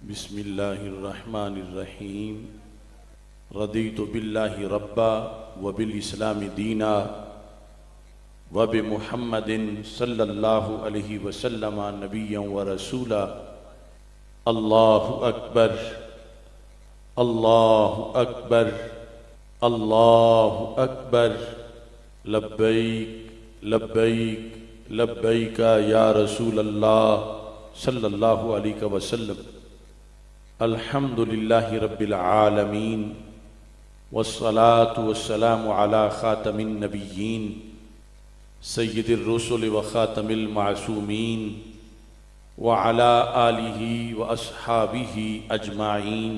बिस्मिल्लाहिर्रहमानिर्रहीम। रदीतु बिल्लाहि रब्बा व बिल इस्लामी दीना व बि मुहम्मदिन सल्लल्लाहु अलैहि वसल्लम नबिय्यन व रसूला। अल्लाहु अकबर, अल्लाहु अकबर, अल्लाहु अकबर। लब्बैक लब्बैक लब्बैक या रसूल अल्लाह सल्लल्लाहु अलैहि वसल्लम। अल्हम्दुलिल्लाहि रब्बिल आलमीन वस्सलातु वस्सलामु अला खातमिन नबिय्यीन सय्यिदिर रुसुल व खातमिल मासूमीन व अला आलिहि व अस्हाबिहि अजमाइन।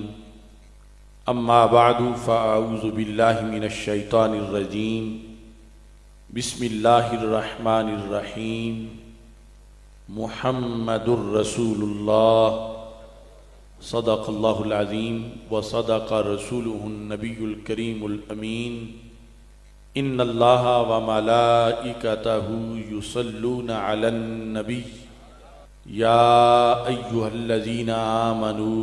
अम्मा बादु फ़अऊज़ु बिल्लाहि मिनश शैतानिर रजीम। बिस्मिल्लाहिर रहमानिर रहीम। मुहम्मदुर रसूलुल्लाह सदक़ल्लाहुल अज़ीम व सदक़ रसूलुहुन नबियुल करीमुल अमीन। इन्नल्लाह व मलाइकतहु युसल्लूना अलन नबी या अय्युहल्लज़ीना आमनू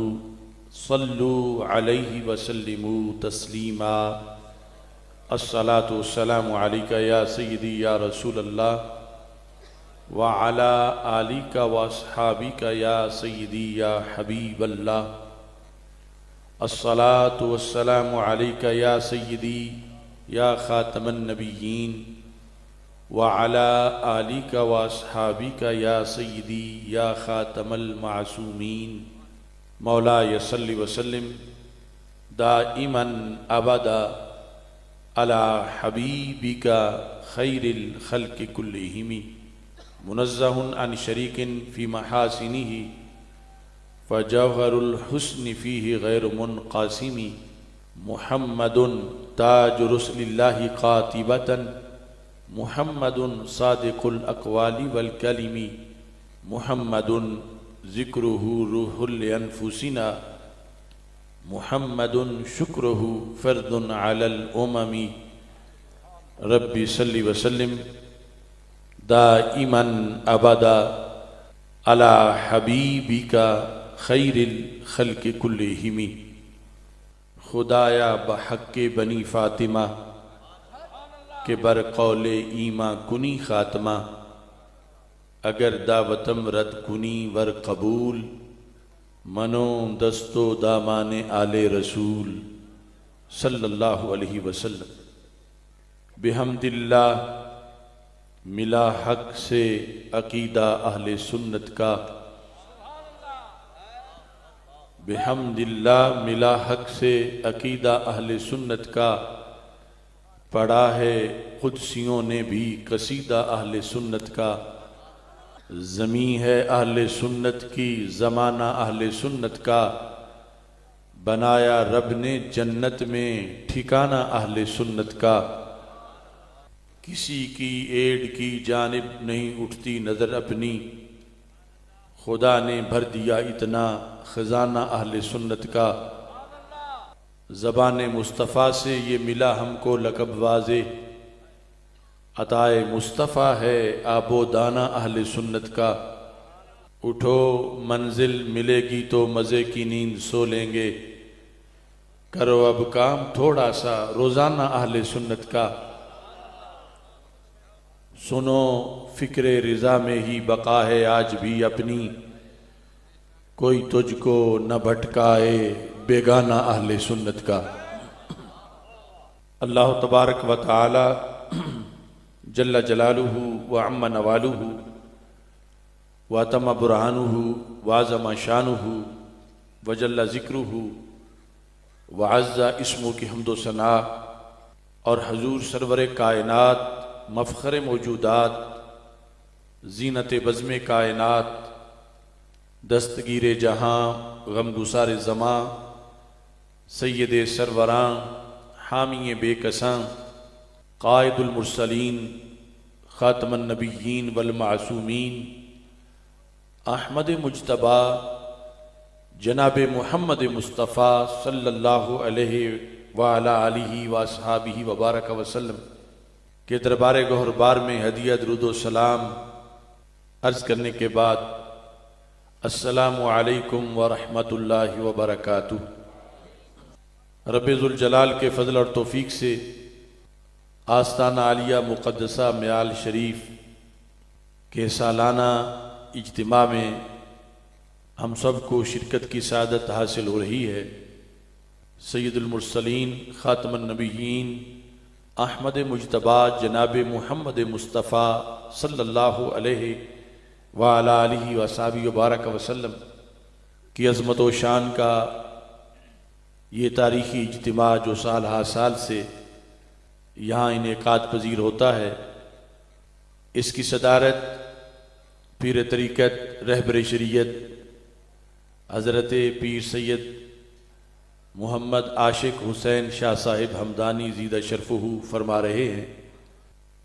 सल्लू अलैहि व सल्लिमू तस्लीमा। अस्सलातु वस्सलामु अलैका या सय्यदी या रसूलल्लाह व अला आलिका व अस्हाबिका या सय्यदी या हबीबल्लाह। अस्सलातु वस्सलामु अलैका या सय्यदी या खातमन नबिय्यीन व अला आलिका व अस्हाबिका या सय्यदी या खातमल मासूमीन। मौलाय सल्लि व सल्लिम दाइमन अबदा अला हबीबिका खैरिल खल्क़ि कुल्लिहिम मुनज़्ज़हुन अन शरीकिन फ़ी महासिनिही फ़जौहरुल हुस्नि फ़ीहि गैरु मुनक़ासिमी। मुहम्मदुन ताजु रुसुलिल्लाहि क़ातिबतन मुहम्मदुन सादिक़ुल अक़वालि वल कलिमी। मुहम्मदुन ज़िक्रुहु रूहुल अनफुसिना मुहम्मदुन शुक्रुहु फ़र्दुन अलल उममी। रब्बि सल्लि व सल्लिम दाइमन अबदा अला हबीबिका खैरिल खल्क़ि कुल्लिहिम। खुदाया बहक़्क़े बनी फ़ातिमा के बर कौले ईमा कुनी ख़ात्मा। अगर दावतम रद कुनी वर कबूल मनो दस्तो दामाने आले रसूल सल्लल्लाहु अलैहि वसल्लम। बिहम्दिल्लाह मिला हक से अकीदा अहले सुन्नत का। बिहम्दिल्लाह मिला हक से अकीदा अहले सुन्नत का। पढ़ा है कुदसियों ने भी कसीदा अहले सुन्नत का। ज़मीं है अहले सुन्नत की ज़माना अहले सुन्नत का। बनाया रब ने जन्नत में ठिकाना अहले सुन्नत का। किसी की एड़ की जानिब नहीं उठती नज़र अपनी। खुदा ने भर दिया इतना खजाना अहले सुन्नत का। ज़बान मुस्तफ़ा से ये मिला हमको लक़ब वाज़े। अताए मुस्तफ़ा है आबो दाना अहले सुन्नत का। उठो मंजिल मिलेगी तो मज़े की नींद सो लेंगे। करो अब काम थोड़ा सा रोज़ाना अहले सुन्नत का। सुनो फ़िक्रे रिज़ा में ही बका है आज भी अपनी। कोई तुझको न भटकाए बेगाना अहले सुन्नत का। अल्लाह तबारक व तआला जल्ल जलालुहु व अम्मा नवालुहु व तम बुरहानुहु व अज़्ज़म शानुहु व जल्ल ज़िक्रुहु व अज़्ज़ा इस्मुहु की हम्दो सना और हजूर सरवर कायनात मफ़ख़र मौजूदात ज़ीनत बज़्म कायनात दस्तगीर जहाँ गमगुसार ज़मां सैयद सरवरां हामी बेकसां क़ाइदुल मुरसलीन ख़ातमुन नबिय्यीन वल मासूमीन अहमद मुज्तबा जनाब मुहम्मद मुस्तफ़ा सल्लल्लाहु अलैहि व अला आलिहि व अस्हाबिहि व बारक वसल्लम के दरबार गौहरबार में हदिया दुरूद व सलाम अर्ज़ करने के बाद अस्सलामु अलैकुम व रहमतुल्लाहि व बरकातुहू। रब्बे ज़ुल जलाल के फ़ज़ल और तौफ़ीक़ से आस्ताना आलिया मुक़द्दसा म्याल शरीफ के सालाना इज्तिमा में हम सब को शिरकत की सादत हासिल हो रही है। सैयदुल मुरसलीन ख़ातमुन नबिय्यीन अहमद मुज्तबा जनाब मुहम्मद मुस्तफ़ा सल्लल्लाहु अलैहि व अला आलिहि व अस्हाबिहि व बारक वसल्लम की अज़मत व शान का ये तारीख़ी इज्तिमा जो साल हा साल से यहाँ इनेकाद पजीर होता है, इसकी सदारत पीर तरीक़त रहबर शरीयत हज़रत पीर सैयद मोहम्मद आशिक हुसैन शाह साहिब हमदानी ज़ीदा शरफ़ुहू फरमा रहे हैं।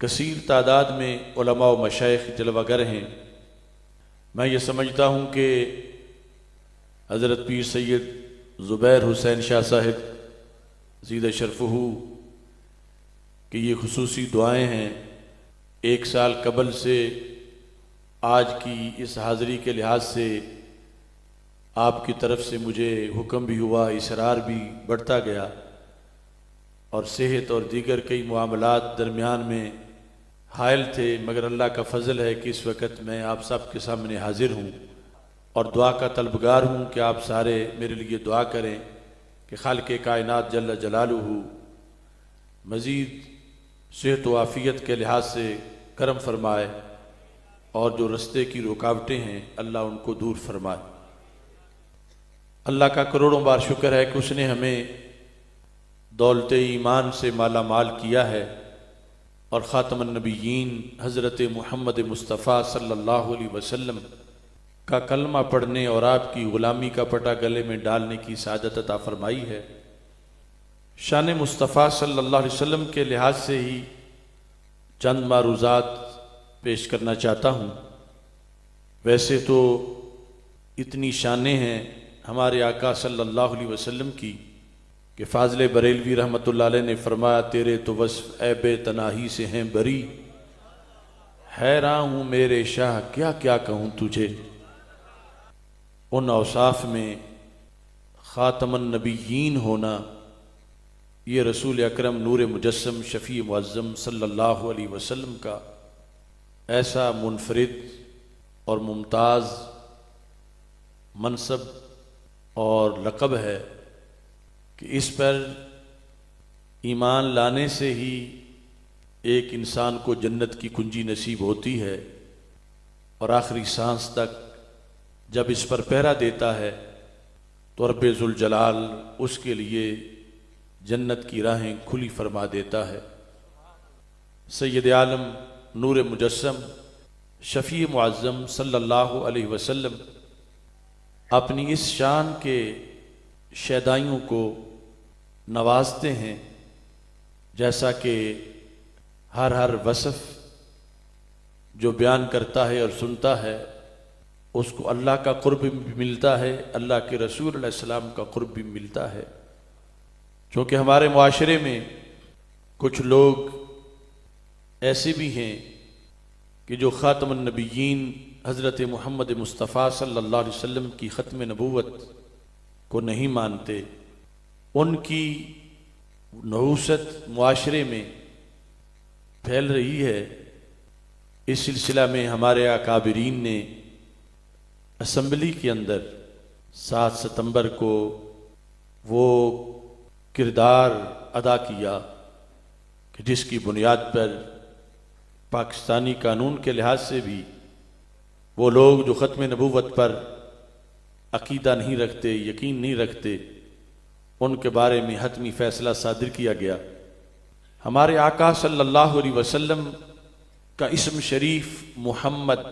कसीर तादाद में उलमा व मशाइख जलवागर हैं। मैं ये समझता हूँ कि हज़रत पीर सैयद ज़ुबैर हुसैन शाह साहिब ज़ीदा शरफ़ुहू कि ये खुसूसी दुआएँ हैं। एक साल कबल से आज की इस हाज़री के लिहाज से आपकी तरफ से मुझे हुक्म भी हुआ, इसरार भी बढ़ता गया और सेहत और दीगर कई मामलात दरमियान में हायल थे, मगर अल्लाह का फ़ज़ल है कि इस वक़्त मैं आप सब के सामने हाजिर हूँ और दुआ का तलबगार हूँ कि आप सारे मेरे लिए दुआ करें कि खालिक़े कायनात जल्ल जलालुहू मज़ीद सेहत व आफ़ियत के लिहाज से करम फरमाए और जो रस्ते की रुकावटें हैं अल्लाह उनको दूर फरमाए। अल्लाह का करोड़ों बार शुक्र है कि उसने हमें दौलत ईमान से माला माल किया है और ख़ातमुन नबिय्यीन हज़रत मुहम्मद मुस्तफ़ा सल्लल्लाहु अलैहि वसल्लम का कलमा पढ़ने और आपकी ग़ुलामी का पटा गले में डालने की सादत अता फरमाई है। शान मुस्तफ़ा सल्लल्लाहु अलैहि वसल्लम के लिहाज से ही चंद मारूज़ात पेश करना चाहता हूँ। वैसे तो इतनी शानें हैं हमारे आका सल्लल्लाहु अलैहि वसल्लम की कि फ़ाज़िल बरेलवी रहमतुल्लाह अलैह ने फरमाया, तेरे तो वस्फ़ ऐबे तनाही से हैं बरी, हैरान हूँ मेरे शाह क्या क्या कहूँ तुझे। उन औसाफ में ख़ातमुन नबिय्यीन होना ये रसूल अकरम नूर मुजस्सम शफ़ी मुअज़्ज़म सल्लल्लाहु अलैहि वसल्लम का ऐसा मुनफरिद और मुमताज़ मनसब और लक़ब है कि इस पर ईमान लाने से ही एक इंसान को जन्नत की कुंजी नसीब होती है और आखिरी सांस तक जब इस पर पहरा देता है तो रब्बे ज़ुल जलाल उसके लिए जन्नत की राहें खुली फरमा देता है। सैयद आलम नूर मुजस्सम शफ़ी मुअज़्ज़म सल्लल्लाहु अलैहि वसल्लम अपनी इस शान के शैदाइयों को नवाजते हैं, जैसा कि हर वसफ़ जो बयान करता है और सुनता है उसको अल्लाह का क़ुर्ब भी मिलता है, अल्लाह के रसूल अलैहि सलाम का क़ुर्ब भी मिलता है। क्योंकि हमारे मुआशरे में कुछ लोग ऐसे भी हैं कि जो ख़ातमुन नबिय्यीन हज़रत मुहम्मद मुस्तफ़ा सल्लल्लाहु अलैहि वसल्लम की ख़त्म नबूवत को नहीं मानते। उनकी नहूसत मुआशरे में फैल रही है। इस सिलसिला में हमारे अकाबिरीन ने असम्बली के अंदर 7 सितंबर को वो किरदार अदा किया कि जिसकी बुनियाद पर पाकिस्तानी कानून के लिहाज से भी वो लोग जो ख़त्म नबूवत पर अकीदा नहीं रखते, यकीन नहीं रखते, उनके बारे में हतमी फ़ैसला सादिर किया गया। हमारे आका सल्लल्लाहु अलैहि वसल्लम का इस्म शरीफ मुहम्मद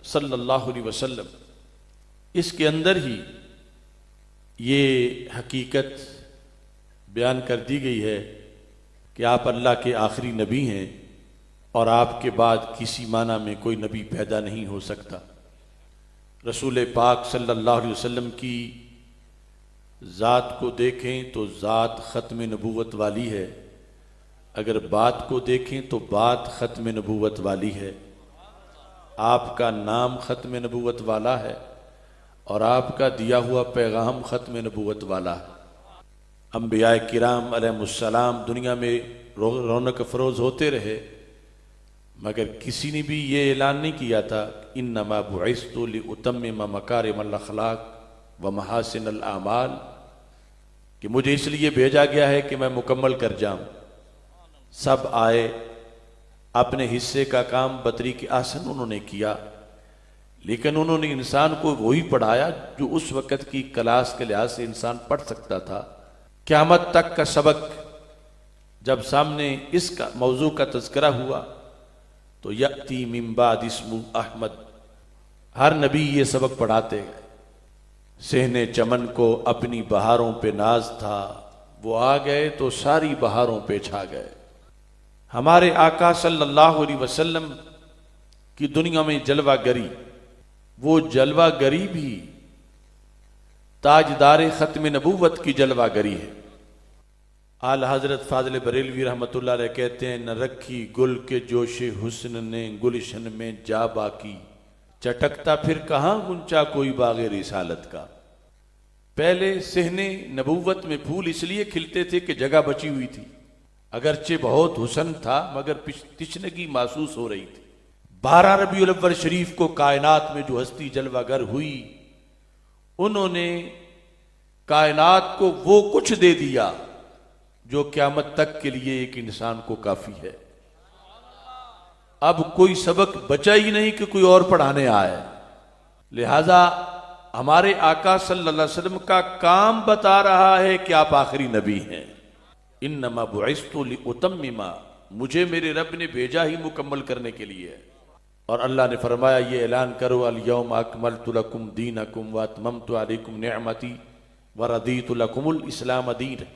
सल्लल्लाहु अलैहि वसल्लम, इसके अंदर ही ये हकीकत बयान कर दी गई है कि आप अल्लाह के आखिरी नबी हैं और आपके बाद किसी माना में कोई नबी पैदा नहीं हो सकता। रसूल पाक सल्लल्लाहु अलैहि वसल्लम की ज़ात को देखें तो ज़ात ख़त्म नबूवत वाली है, अगर बात को देखें तो बात ख़त्म नबूवत वाली है। आपका नाम ख़त्म नबूवत वाला है, और आपका दिया हुआ पैगाम ख़त्म नबूवत वाला है। अंबिया किराम अलैहिमुस्सलाम दुनिया में रौनक फ़रोज़ होते रहे, मगर किसी ने भी ये ऐलान नहीं किया था इन्नमा बुइस्तु लिउतम्मिम मकारिमल अखलाक व महासिनल आमाल, कि मुझे इसलिए भेजा गया है कि मैं मुकम्मल कर जाऊं। सब आए, अपने हिस्से का काम बतरीक आसन उन्होंने किया, लेकिन उन्होंने इंसान को वही पढ़ाया जो उस वक़्त की क्लास के लिहाज से इंसान पढ़ सकता था। क़यामत तक का सबक जब सामने इसका मौजू का तज़किरा हुआ तो यअती मिन बाद इस्मु अहमद, हर नबी ये सबक पढ़ाते गए। सहने चमन को अपनी बहारों पे नाज था, वो आ गए तो सारी बहारों पे छा गए। हमारे आका सल्लल्लाहु अलैहि वसल्लम की दुनिया में जलवागरी, वो जलवागरी भी ताजदार ख़त्म नबूवत की जलवागरी है। आला हजरत फाजिल बरेलवी रहमतुल्लाह अलैह कहते हैं, न रखी गुल के जोशे हुस्न ने गुलशन में जा बाकी, चटकता फिर कहाँ गुंचा कोई बागे रिसालत का। पहले सहने नबूवत में फूल इसलिए खिलते थे कि जगह बची हुई थी, अगरचे बहुत हुस्न था मगर तिश्नगी महसूस हो रही थी। 12 रबीउल अव्वल शरीफ को कायनात में जो हस्ती जलवागर हुई, उन्होंने कायनात को वो कुछ दे दिया जो क़यामत तक के लिए एक इंसान को काफी है। अब कोई सबक बचा ही नहीं कि कोई और पढ़ाने आए। लिहाजा हमारे आका सल्लल्लाहु अलैहि वसल्लम का काम बता रहा है कि आप आखिरी नबी हैं। इन्नमा बुइस्तु लिउतम्मिमा, मुझे मेरे रब ने भेजा ही मुकम्मल करने के लिए। और अल्लाह ने फरमाया, ये ऐलान करो अल यौम अकमलतु लकुम दीनकुम व अतममतु अलैकुम निअमती व रदीतु लकुमुल इस्लाम दीन।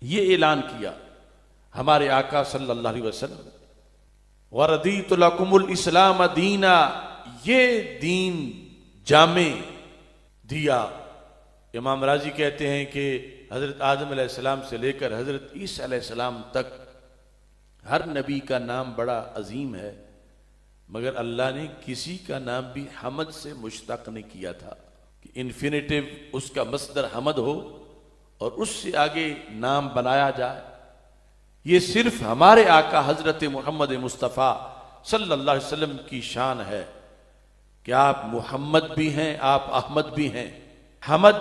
ये ऐलान किया हमारे आका सल्लल्लाहु अलैहि वसल्लम, व रदीतु लकुमुल इस्लाम दीना, ये दीन जामे दिया। इमाम राजी कहते हैं कि हजरत आदम अलैहिस्सलाम से लेकर हजरत ईसा अलैहिस्सलाम तक हर नबी का नाम बड़ा अजीम है, मगर अल्लाह ने किसी का नाम भी हमद से मुश्तक नहीं किया था कि इन्फिनेटिव उसका मस्दर हमद हो और उससे आगे नाम बनाया जाए। ये सिर्फ हमारे आका हजरत मोहम्मद मुस्तफ़ा सल्लल्लाहु अलैहि वसल्लम की शान है कि आप मोहम्मद भी हैं, आप अहमद भी हैं। हमद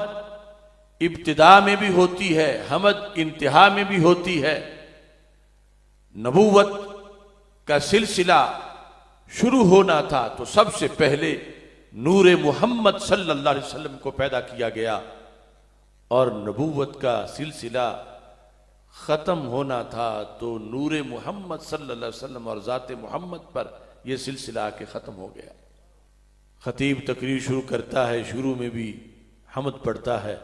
इब्तिदा में भी होती है, हमद इंतहा में भी होती है। नबूवत का सिलसिला शुरू होना था तो सबसे पहले नूरे मोहम्मद सल्लल्लाहु अलैहि वसल्लम को पैदा किया गया, और नबूवत का सिलसिला ख़त्म होना था तो नूरे मोहम्मद सल्लल्लाहु अलैहि वसल्लम और ज़ाते मोहम्मद पर यह सिलसिला आके ख़त्म हो गया। खतीब तकरीर शुरू करता है, शुरू में भी हमद पढ़ता है,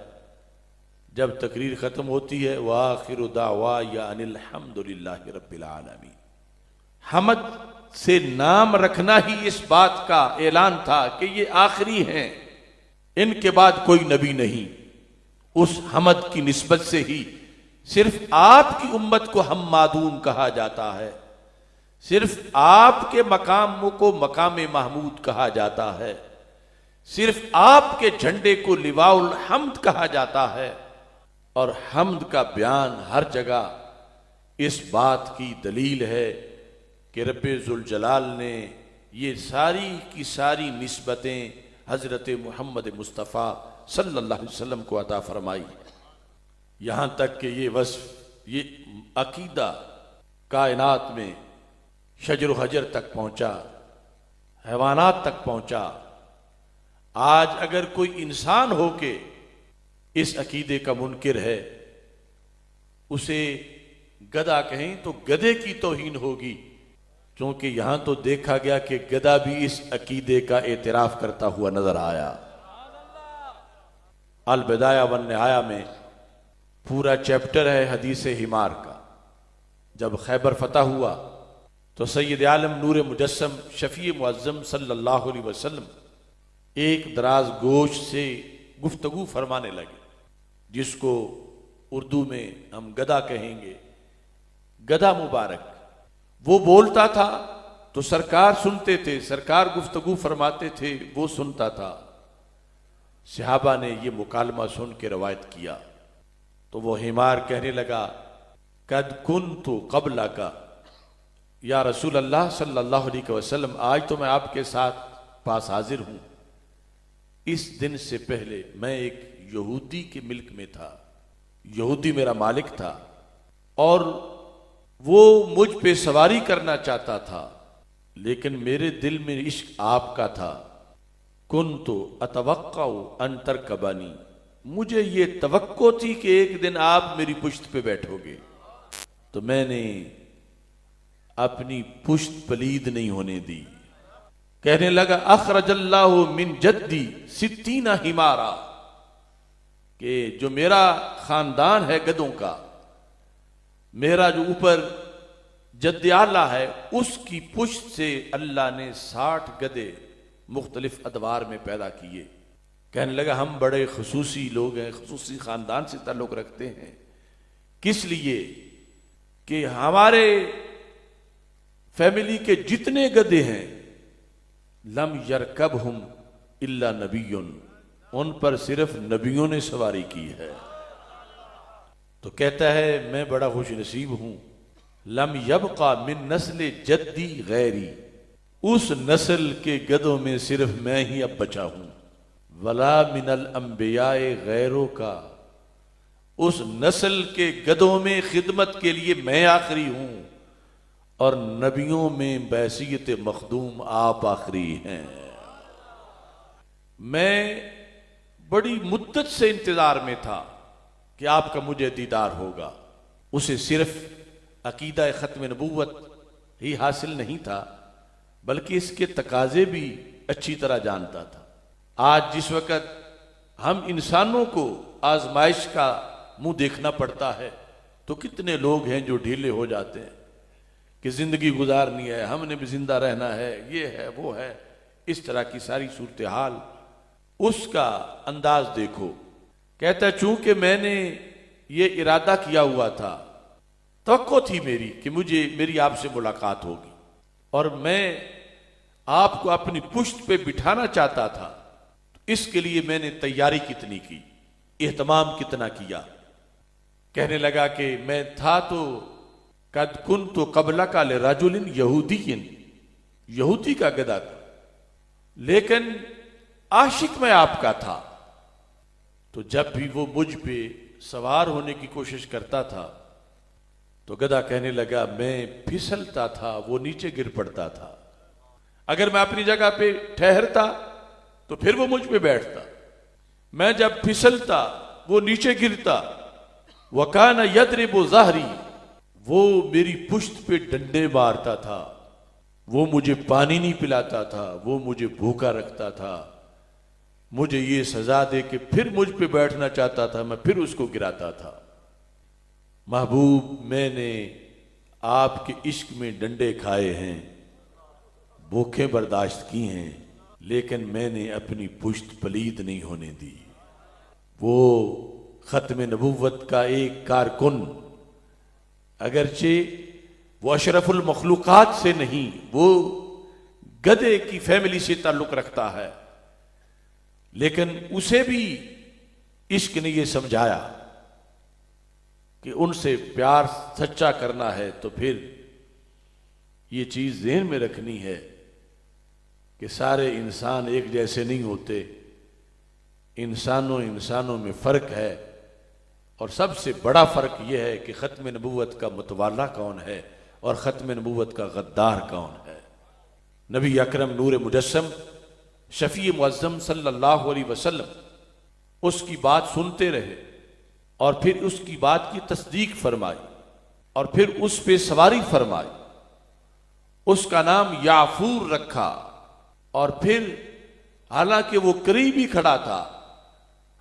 जब तकरीर ख़त्म होती है व आखिरु दावाया अनिल हम्दुलिल्लाहि रब्बिल आलमीन। हमद से नाम रखना ही इस बात का ऐलान था कि ये आखिरी हैं, इनके बाद कोई नबी नहीं। उस हमद की निस्बत से ही सिर्फ आपकी उम्मत को हम मादूम कहा जाता है, सिर्फ आपके मकाम को मकाम महमूद कहा जाता है, सिर्फ आपके झंडे को लिवाउल हम्द कहा जाता है। और हम्द का बयान हर जगह इस बात की दलील है कि रब्बे जुल जलाल ने ये सारी की सारी निस्बतें हजरत मोहम्मद मुस्तफ़ा सल्लल्लाहु अलैहि वसल्लम को अता फरमाई। यहां तक कि ये वस्फ, ये अकीदा कायनात में शजर हजर तक पहुंचा, हैवानात तक पहुंचा। आज अगर कोई इंसान हो के इस अकीदे का मुनकिर है, उसे गधा कहें तो गधे की तौहीन होगी, क्योंकि यहां तो देखा गया कि गधा भी इस अकीदे का एतराफ करता हुआ नजर आया। अल बिदाया वन निहाया में पूरा चैप्टर है हदीस हिमार का। जब खैबर फतह हुआ तो सैयद आलम नूर मुजस्सम शफी मुअज्जम सल्लल्लाहु अलैहि वसल्लम एक दराज गोश से गुफ्तगू फरमाने लगे, जिसको उर्दू में हम गधा कहेंगे, गधा मुबारक। वो बोलता था तो सरकार सुनते थे, सरकार गुफ्तगू फरमाते थे, वो सुनता था। सहाबा ने ये मुकालमा सुन के रवायत किया तो वो हिमार कहने लगा, कद कुन्तु क़ब्ला का या रसूल अल्लाह सल्लल्लाहु अलैहि वसल्लम, आज तो मैं आपके साथ पास हाजिर हूं। इस दिन से पहले मैं एक यहूदी के मिल्क में था, यहूदी मेरा मालिक था और वो मुझ पे सवारी करना चाहता था, लेकिन मेरे दिल में इश्क आपका था। कुन्तु अतवक्काउ अन तरकबानी, मुझे ये तवक्को थी कि एक दिन आप मेरी पुश्त पे बैठोगे, तो मैंने अपनी पुश्त पलीद नहीं होने दी। कहने लगा, अखरजल्लाहु मिन जद्दी सित्तीना हिमारा, कि जो मेरा खानदान है गधों का, मेरा जो ऊपर जद्द आला है, उसकी पुश्त से अल्लाह ने 60 गधे मुख्तलिफ अदवार में पैदा किए। कहने लगा, हम बड़े खसूसी लोग हैं, खसूसी खानदान से ताल्लुक रखते हैं। किस लिए कि हमारे फैमिली के जितने गधे हैं, लम यरकबहुम इल्ला नबियुन, उन पर सिर्फ नबियों ने सवारी की है। तो कहता है, मैं बड़ा खुश नसीब हूं, लम यबका मिन नस्ल जद्दी गैरी, उस नस्ल के गधों में सिर्फ मैं ही अब बचा हूं। वला मिनल अंबियाए गैरों का, उस नस्ल के गधों में खिदमत के लिए मैं आखिरी हूं और नबियों में बैसियत मखदूम आप आखिरी हैं। मैं बड़ी मुद्दत से इंतजार में था कि आपका मुझे दीदार होगा। उसे सिर्फ अकीदा खत्म नबूवत ही हासिल नहीं था, बल्कि इसके तकाजे भी अच्छी तरह जानता था। आज जिस वक़्त हम इंसानों को आजमाइश का मुंह देखना पड़ता है, तो कितने लोग हैं जो ढीले हो जाते हैं कि जिंदगी गुजारनी है, हमने भी जिंदा रहना है, ये है वो है, इस तरह की सारी सूरत हाल। उसका अंदाज देखो, कहता है, चूंकि मैंने ये इरादा किया हुआ था, तवक्को थी मेरी कि मेरी आपसे मुलाकात होगी और मैं आपको अपनी पुश्त पे बिठाना चाहता था, तो इसके लिए मैंने तैयारी कितनी की, एहतमाम कितना किया। कहने लगा कि मैं था तो कद कुन्तु क़ब्ला का लिरजुलिन यहूदियन, यहूदी का गधा था, लेकिन आशिक मैं आपका था। तो जब भी वो मुझ पे सवार होने की कोशिश करता था तो गधा कहने लगा, मैं फिसलता था, वो नीचे गिर पड़ता था। अगर मैं अपनी जगह पे ठहरता तो फिर वो मुझ पे बैठता, मैं जब फिसलता वो नीचे गिरता। वकाना यद्रिबु ज़हरी, वो मेरी पुश्त पे डंडे मारता था, वो मुझे पानी नहीं पिलाता था, वो मुझे भूखा रखता था, मुझे ये सजा दे के फिर मुझ पे बैठना चाहता था, मैं फिर उसको गिराता था। महबूब, मैंने आपके इश्क में डंडे खाए हैं, भूखे बर्दाश्त की हैं, लेकिन मैंने अपनी पुश्त पलीद नहीं होने दी। वो खत्म नबूवत का एक कारकुन, अगरचे वो अशरफुल मखलूकात से नहीं, वो गधे की फैमिली से ताल्लुक रखता है, लेकिन उसे भी इश्क ने यह समझाया कि उनसे प्यार सच्चा करना है तो फिर ये चीज ज़हन में रखनी है कि सारे इंसान एक जैसे नहीं होते, इंसानों में फ़र्क है। और सबसे बड़ा फ़र्क यह है कि ख़त्म नबूवत का मुतवाला कौन है और ख़त्म नबूवत का गद्दार कौन है। नबी अकरम नूर मुजस्सम शफ़ी मुअज़्ज़म सल्लल्लाहु अलैहि वसल्लम उसकी बात सुनते रहे और फिर उसकी बात की तस्दीक फरमाई और फिर उस पे सवारी फरमाई, उसका नाम याफूर रखा। और फिर हालांकि वो करीब ही खड़ा था,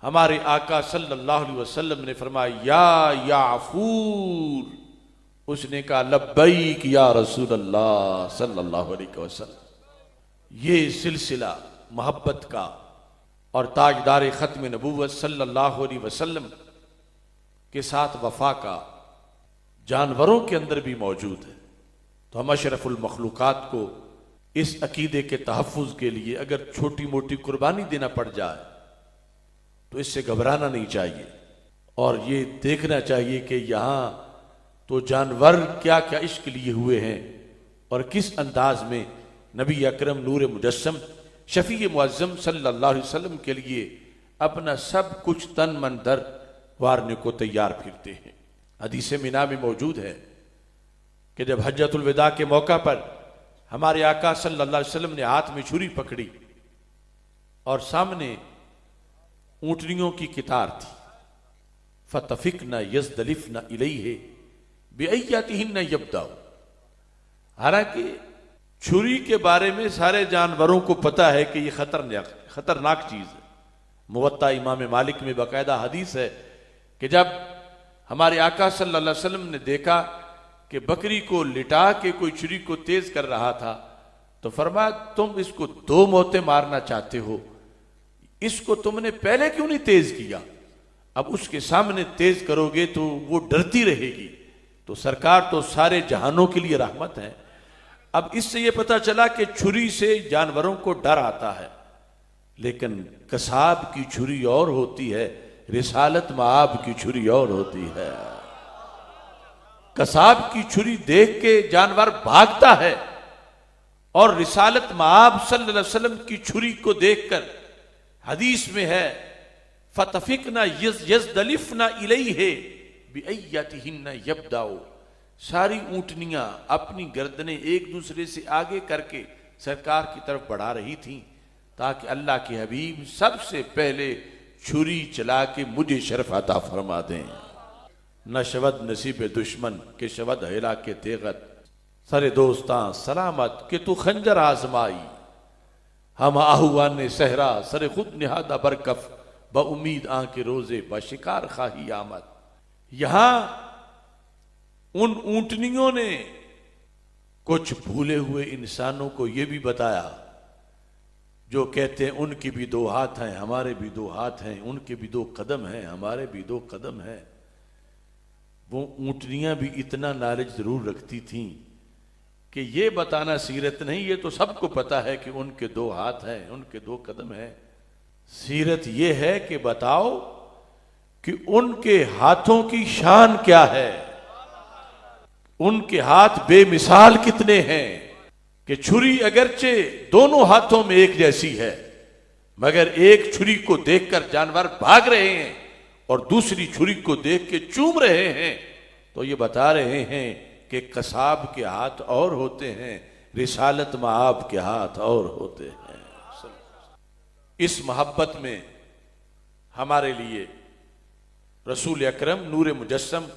हमारे आका सल्लल्लाहु अलैहि वसल्लम ने फरमाया, या याफूर, उसने कहा लब्बैक या रसूल अल्लाह सल्लल्लाहु अलैहि वसल्लम। ये सिलसिला मोहब्बत का और ताजदार ख़त्म नबूवत सल्लल्लाहु अलैहि वसल्लम के साथ वफा का जानवरों के अंदर भी मौजूद है। तो हम अशरफुल मखलूकात को इस अकीदे के तहफ़्फ़ुज़ के लिए अगर छोटी मोटी कुर्बानी देना पड़ जाए तो इससे घबराना नहीं चाहिए और ये देखना चाहिए कि यहाँ तो जानवर क्या क्या इश्क लिए हुए हैं और किस अंदाज में नबी अकरम नूर मुजस्सम शफी मुअज्जम सल्लल्लाहु अलैहि वसल्लम के लिए अपना सब कुछ तन मन दर वारने को तैयार फिरते हैं। हदीस मिना में मौजूद है कि जब हज्जतुल विदा के मौका पर हमारे आका सल्लल्लाहु अलैहि वसल्लम ने हाथ में छुरी पकड़ी और सामने ऊंटनियों की कतार थी, फतफिकना यज़दलिफना इलैहि बिअय्यतिहिन्ना यब्दाउ। हालांकि छुरी के बारे में सारे जानवरों को पता है कि यह खतरनाक चीज है। मुवत्ता इमाम मालिक में बाकायदा हदीस है कि जब हमारे आका सल्लल्लाहु अलैहि वसल्लम ने देखा कि बकरी को लिटा के कोई छुरी को तेज कर रहा था तो फरमाया, तुम इसको दो मौतें मारना चाहते हो, इसको तुमने पहले क्यों नहीं तेज किया? अब उसके सामने तेज करोगे तो वो डरती रहेगी। तो सरकार तो सारे जहानों के लिए रहमत है। अब इससे ये पता चला कि छुरी से जानवरों को डर आता है, लेकिन कसाब की छुरी और होती है, रिसालत माब की छुरी और होती है। कसाब की छुरी देख के जानवर भागता है और रिसालत माब सल्लल्लाहु अलैहि वसल्लम की छुरी को देखकर हदीस में है, फतफिकना यज़दलिफना इलैहि बिअय्यतिहिन्ना यब्दाउ। सारी ऊंटनियां अपनी गर्दनें एक दूसरे से आगे करके सरकार की तरफ बढ़ा रही थीं ताकि अल्लाह के हबीब सबसे पहले छुरी चला के मुझे शरफ अता फरमा दें। न शवद नसीब दुश्मन के शवद हिला के तेगत, सरे दोस्तां सलामत के तू खंजर आजमाई, हम आहुआन ने सहरा सरे खुद निहादा बरकफ ब उम्मीद आंके रोजे ब शिकार खाही आमद। यहां उन ऊंटनियों ने कुछ भूले हुए इंसानों को यह भी बताया जो कहते हैं उनके भी दो हाथ हैं हमारे भी दो हाथ हैं, उनके भी दो कदम हैं हमारे भी दो कदम हैं। वो ऊंटनियां भी इतना नॉलेज जरूर रखती थीं कि ये बताना सीरत नहीं, ये तो सबको पता है कि उनके दो हाथ हैं उनके दो कदम हैं। सीरत ये है कि बताओ कि उनके हाथों की शान क्या है, उनके हाथ बेमिसाल कितने हैं कि छुरी अगरचे दोनों हाथों में एक जैसी है, मगर एक छुरी को देखकर जानवर भाग रहे हैं और दूसरी छुरी को देख के चूम रहे हैं। तो ये बता रहे हैं कि कसाब के हाथ और होते हैं, रिसालत माब के हाथ और होते हैं। इस मोहब्बत में हमारे लिए रसूल अकरम नूर मुजस्सम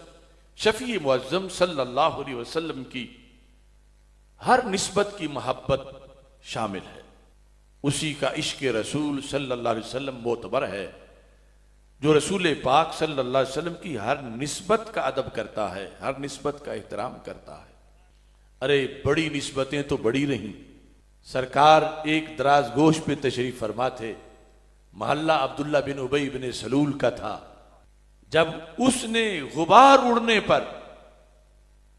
शफी मुअज्जम सल्लल्लाहु अलैहि वसल्लम की हर निस्बत की मोहब्बत शामिल है। उसी का इश्क रसूल सल्लल्लाहु अलैहि वसल्लम मोतबर है जो रसूल पाक सल्लल्लाहु अलैहि वसल्लम की हर निस्बत का अदब करता है, हर निस्बत का एहतराम करता है। अरे बड़ी निस्बतें तो बड़ी रहीं। सरकार एक दराज गोश पे तशरीफ फरमा थे, मोहल्ला अब्दुल्ला बिन उबई बिन सलूल का था। जब उसने गुबार उड़ने पर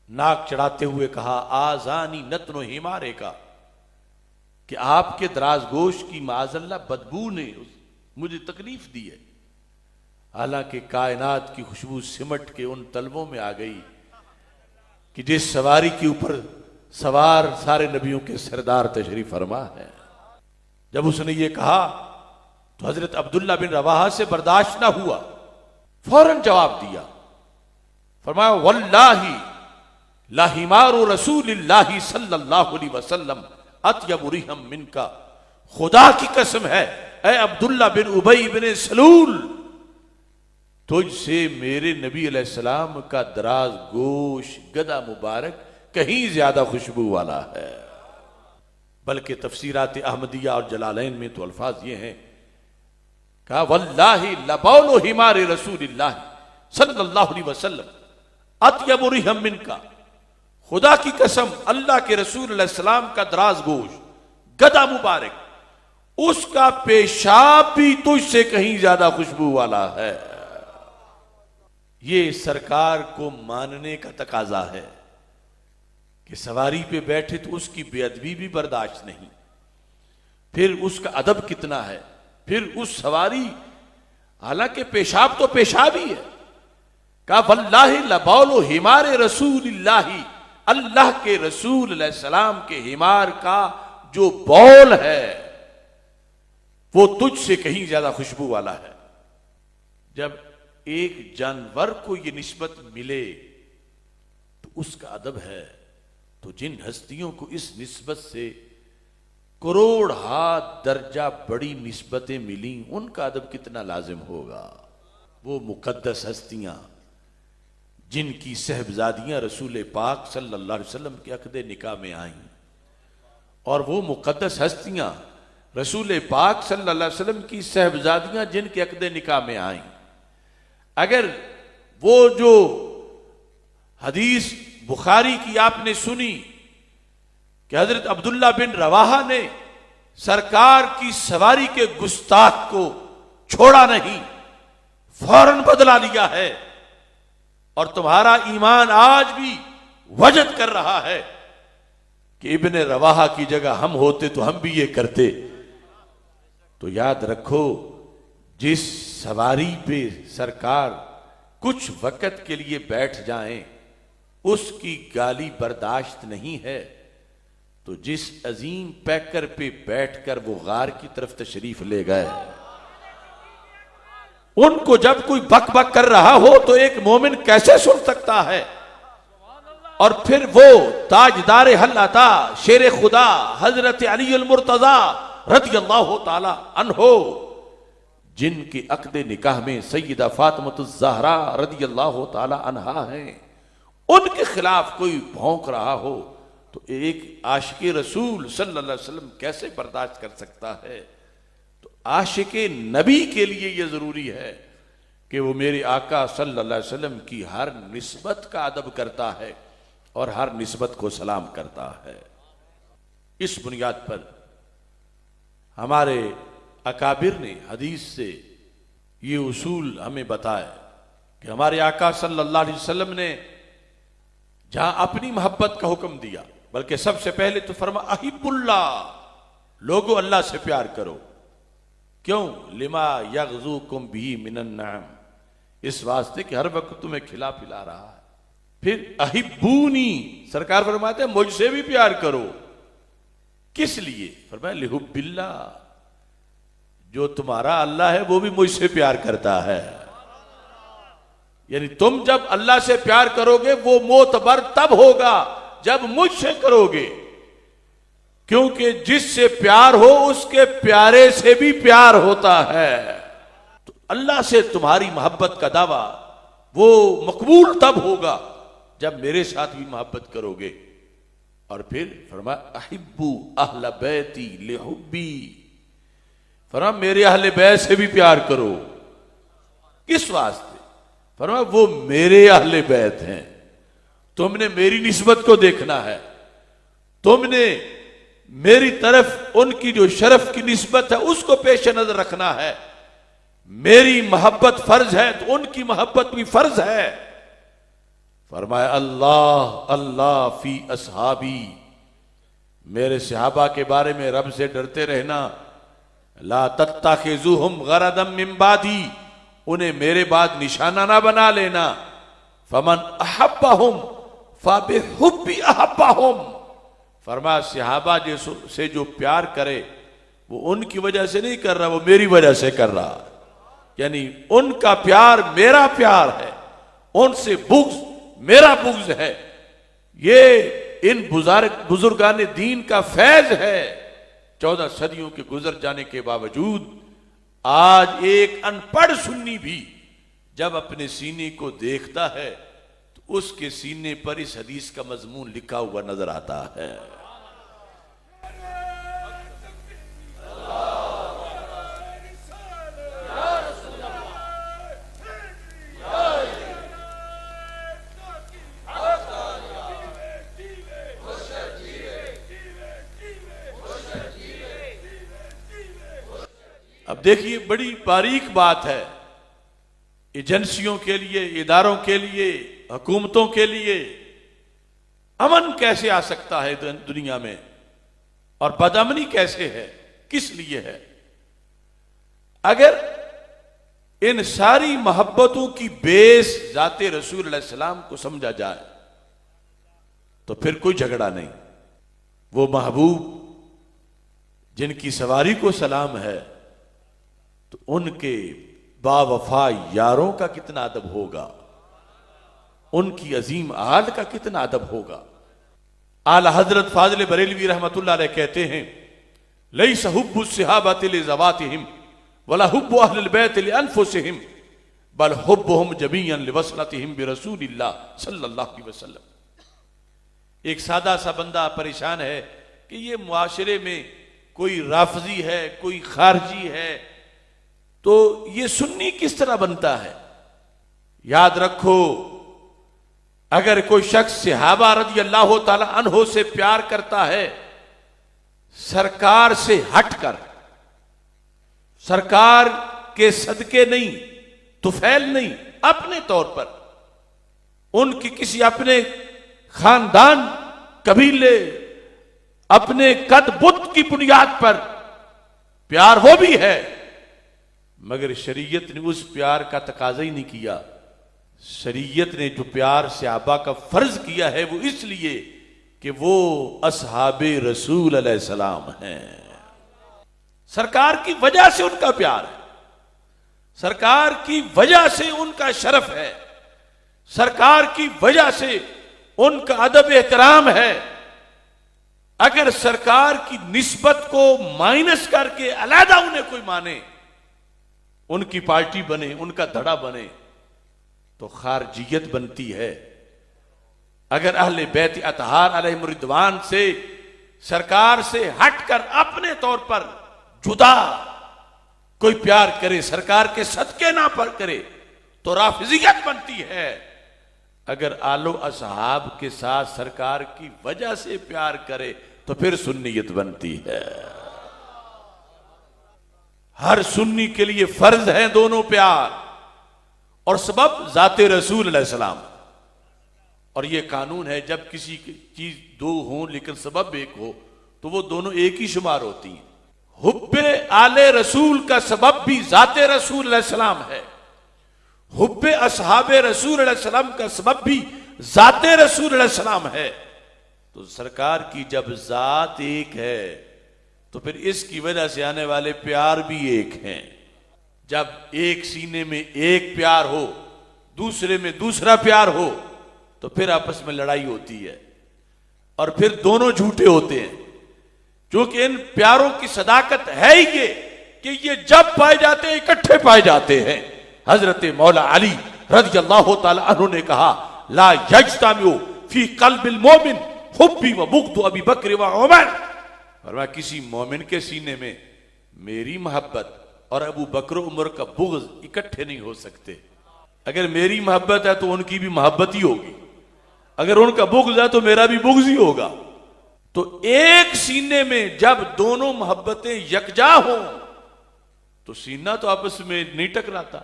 नाक चढ़ाते हुए कहा, आजानी नतनो हिमारे का, कि आपके दराज गोश की माजल्ला बदबू ने मुझे तकलीफ दी है। हालांकि कायनात की खुशबू सिमट के उन तलबों में आ गई कि जिस सवारी के ऊपर सवार सारे नबियों के सरदार तशरीफ फरमा है। जब उसने ये कहा तो हजरत अब्दुल्ला बिन रवाहा से बर्दाश्त ना हुआ, फौरन जवाब दिया, फरमाया वल्लाही लाहिमारो रसूलिल्लाही सल्लल्लाहु अलैहि वसल्लम अत्यबु रिहम मिनका। खुदा की कसम है ऐ अब्दुल्ला बिन उबई बिन सलूल, तुझसे मेरे नबी अलैहिस्सलाम का दराज गोश गदा मुबारक कहीं ज्यादा खुशबू वाला है। बल्कि तफसीरात अहमदिया और जलालैन में तो अल्फाज ये हैं, कहा वल्लाहि लबौलो हिमारे रसूलिल्लाह सल्लल्लाहु अलैहि वसल्लम अत्यबु रिहम मिनका। खुदा की कसम अल्लाह के रसूल अलैहिस्सलाम का दराज गोश गदा मुबारक, उसका पेशाब भी तुझसे कहीं ज्यादा खुशबू वाला है। ये सरकार को मानने का तकाजा है कि सवारी पे बैठे तो उसकी बेअदबी भी बर्दाश्त नहीं, फिर उसका अदब कितना है, फिर उस सवारी हालांकि पेशाब तो पेशाब ही है। कहा वल्लाहि लबौलु हिमारे रसूलिल्लाही, अल्लाह के रसूल अलैहिस्सलाम के हिमार का जो बौल है वो तुझसे कहीं ज्यादा खुशबू वाला है। जब एक जानवर को ये निस्बत मिले तो उसका अदब है। तो जिन हस्तियों को इस निस्बत से करोड़ हाथ दर्जा बड़ी निस्बतें मिली, उनका अदब कितना लाजिम होगा। वो मुकद्दस हस्तियां जिनकी सहबजादियां रसूल पाक सल्लल्लाहु अलैहि वसल्लम के अक़दे निकाह में आईं, और वो मुकद्दस हस्तियां रसूल पाक सल्लल्लाहु अलैहि वसल्लम की सहबजादियां जिनके अक़दे निकाह में आईं, अगर वो जो हदीस बुखारी की आपने सुनी कि हजरत अब्दुल्ला बिन रवाहा ने सरकार की सवारी के गुस्ताख को छोड़ा नहीं, फौरन बदला लिया है, और तुम्हारा ईमान आज भी वजद कर रहा है कि इब्ने रवाहा की जगह हम होते तो हम भी ये करते। तो याद रखो, जिस सवारी पे सरकार कुछ वक्त के लिए बैठ जाएं उसकी गाली बर्दाश्त नहीं है, तो जिस अजीम पैकर पे बैठकर वो गार की तरफ तशरीफ ले गए, उनको जब कोई बक बक कर रहा हो तो एक मोमिन कैसे सुन सकता है। और फिर वो ताजदार हल्लाता शेर खुदा हजरत अली अल मुर्तजा रज़ियल्लाहु ताला अन्हो, जिनके अक़दे निकाह में सैयदा फातिमतुज़ ज़हरा रज़ियल्लाहु ताला अन्हा हैं, उनके खिलाफ कोई भौंक रहा हो तो एक आशिक़े रसूल सल्लल्लाहु अलैहि वसल्लम कैसे बर्दाश्त कर सकता है। तो आशिक़े नबी के लिए यह जरूरी है कि वो मेरे आका सल्लल्लाहु अलैहि वसल्लम की हर निस्बत का अदब करता है और हर निस्बत को सलाम करता है। इस बुनियाद पर हमारे अकाबिर ने हदीस से ये उसूल हमें बताया कि हमारे आका सल्लल्लाहु अलैहि वसल्लम ने जहां अपनी मोहब्बत का हुक्म दिया, बल्कि सबसे पहले तो फरमा अहिब्बुल्लाह, लोगों अल्लाह से प्यार करो। क्यों? लिमा यग़ज़ूकुम बिही मिनन नअम, इस वास्ते कि हर वक्त तुम्हें खिला पिला रहा है। फिर अहिब्बूनी, सरकार फरमाते हैं मुझसे भी प्यार करो। किस लिए? फरमाया लिहुब्बिल्लाह, जो तुम्हारा अल्लाह है वो भी मुझसे प्यार करता है। यानी तुम जब अल्लाह से प्यार करोगे वो मोतबर तब होगा जब मुझसे करोगे, क्योंकि जिससे प्यार हो उसके प्यारे से भी प्यार होता है। तो अल्लाह से तुम्हारी मोहब्बत का दावा वो मकबूल तब होगा जब मेरे साथ भी मोहब्बत करोगे। और फिर फरमाया अहिब्बू अहल बैती लिहुब्बी, फरमाया मेरे अहले बैत से भी प्यार करो। किस वास्ते? फरमाया वो मेरे अहले बैत हैं, तुमने मेरी निस्बत को देखना है, तुमने मेरी तरफ उनकी जो शरफ की निस्बत है उसको पेश नजर रखना है। मेरी मोहब्बत फर्ज है तो उनकी मोहब्बत भी फर्ज है। फरमाया अल्लाह अल्लाह फी असहाबी, मेरे सहाबा के बारे में रब से डरते रहना। ला तत्ताखिजुहुम गरदम मिन बादी, उन्हें मेरे बाद निशाना ना बना लेना। फमन अहब्बहुम फबिहुब्बी अहब्बहुम, फरमाया सहाबा से जो प्यार करे वो उनकी वजह से नहीं कर रहा, वो मेरी वजह से कर रहा। यानी उनका प्यार मेरा प्यार है, उनसे बुग़्ज़ मेरा बुग़्ज़ है। ये इन बुजुर्गान दीन का फैज है। 14 सदियों के गुजर जाने के बावजूद आज एक अनपढ़ सुन्नी भी जब अपने सीने को देखता है तो उसके सीने पर इस हदीस का मजमून लिखा हुआ नजर आता है। अब देखिए, बड़ी बारीक बात है एजेंसियों के लिए, इदारों के लिए, हुकूमतों के लिए। अमन कैसे आ सकता है दुनिया में और बदअमनी कैसे है, किस लिए है? अगर इन सारी मोहब्बतों की बेस जाते रसूल अलैहि सलाम को समझा जाए तो फिर कोई झगड़ा नहीं। वो महबूब जिनकी सवारी को सलाम है, तो उनके बावफा यारों का कितना अदब होगा, उनकी अजीम आल का कितना अदब होगा। आला हजरत फाजिल बरेलवी रहमतुल्लाह अलैह कहते हैं, लैसा हुब्बु सहाबति लिज़वातिहिम वला हुब्बु अहलिल बैत लिअनफुसिहिम बल हुब्बुहुम जमीअन लिवसलतिहिम बिरसूलिल्लाह सल्लल्लाहु अलैहि वसल्लम। एक सादा सा बंदा परेशान है कि ये मुआशरे में कोई राफजी है, कोई खारजी है, तो ये सुन्नी किस तरह बनता है। याद रखो, अगर कोई शख्स सहाबा रज़ी अल्लाह तआला अन्हो से प्यार करता है, सरकार से हटकर, सरकार के सदके नहीं, तुफैल नहीं, अपने तौर पर उनकी किसी अपने खानदान, कबीले, अपने कद बुत की बुनियाद पर प्यार वो भी है, मगर शरीयत ने उस प्यार का तकाजा ही नहीं किया। शरीयत ने जो प्यार सहाबा का फर्ज किया है वो इसलिए कि वो असहाबे रसूल अलैहिस्सलाम हैं। सरकार की वजह से उनका प्यार है, सरकार की वजह से उनका शरफ है, सरकार की वजह से उनका अदब एहतराम है। अगर सरकार की निस्बत को माइनस करके अलहदा उन्हें कोई माने, उनकी पार्टी बने, उनका धड़ा बने, तो खारजियत बनती है। अगर अहले बैत अतहार अलैहिम रिदवान से, सरकार से हटकर अपने तौर पर जुदा कोई प्यार करे, सरकार के सदके ना पर करे, तो राफिजियत बनती है। अगर आलो असहाब के साथ सरकार की वजह से प्यार करे तो फिर सुन्नियत बनती है। हर सुन्नी के लिए फर्ज है दोनों प्यार, और सबब जाते रसूल अलैहिस्सलाम। और ये कानून है, जब किसी की चीज दो हो लेकिन सबब एक हो तो वो दोनों एक ही शुमार होती हैं। हुब्बे आले रसूल का सबब भी जाते रसूल अलैहिस्सलाम है, हुब्बे असहाबे रसूल अलैहिस्सलाम का सबब भी जाते रसूल अलैहिस्सलाम है। तो सरकार की जब जात एक है तो फिर इसकी वजह से आने वाले प्यार भी एक हैं। जब एक सीने में एक प्यार हो, दूसरे में दूसरा प्यार हो, तो फिर आपस में लड़ाई होती है और फिर दोनों झूठे होते हैं। क्योंकि इन प्यारों की सदाकत है ही ये कि ये जब पाए जाते हैं इकट्ठे पाए जाते हैं। हजरत मौला अली रज़ियल्लाहु ताला अन्हु ने कहा, ला यज्तमिउ फी क़ल्बिल मोमिन हुब्बी व बुग़्दु अबी बकर व उमर। फरमाया किसी मोमिन के सीने में मेरी मोहब्बत और अबू बकर उमर का बुग़्ज़ इकट्ठे नहीं हो सकते। अगर मेरी मोहब्बत है तो उनकी भी मोहब्बत ही होगी, अगर उनका बुग़्ज़ है तो मेरा भी बुग़्ज़ ही होगा। तो एक सीने में जब दोनों मोहब्बतें यकजा हों तो सीना तो आपस में नहीं टकराता।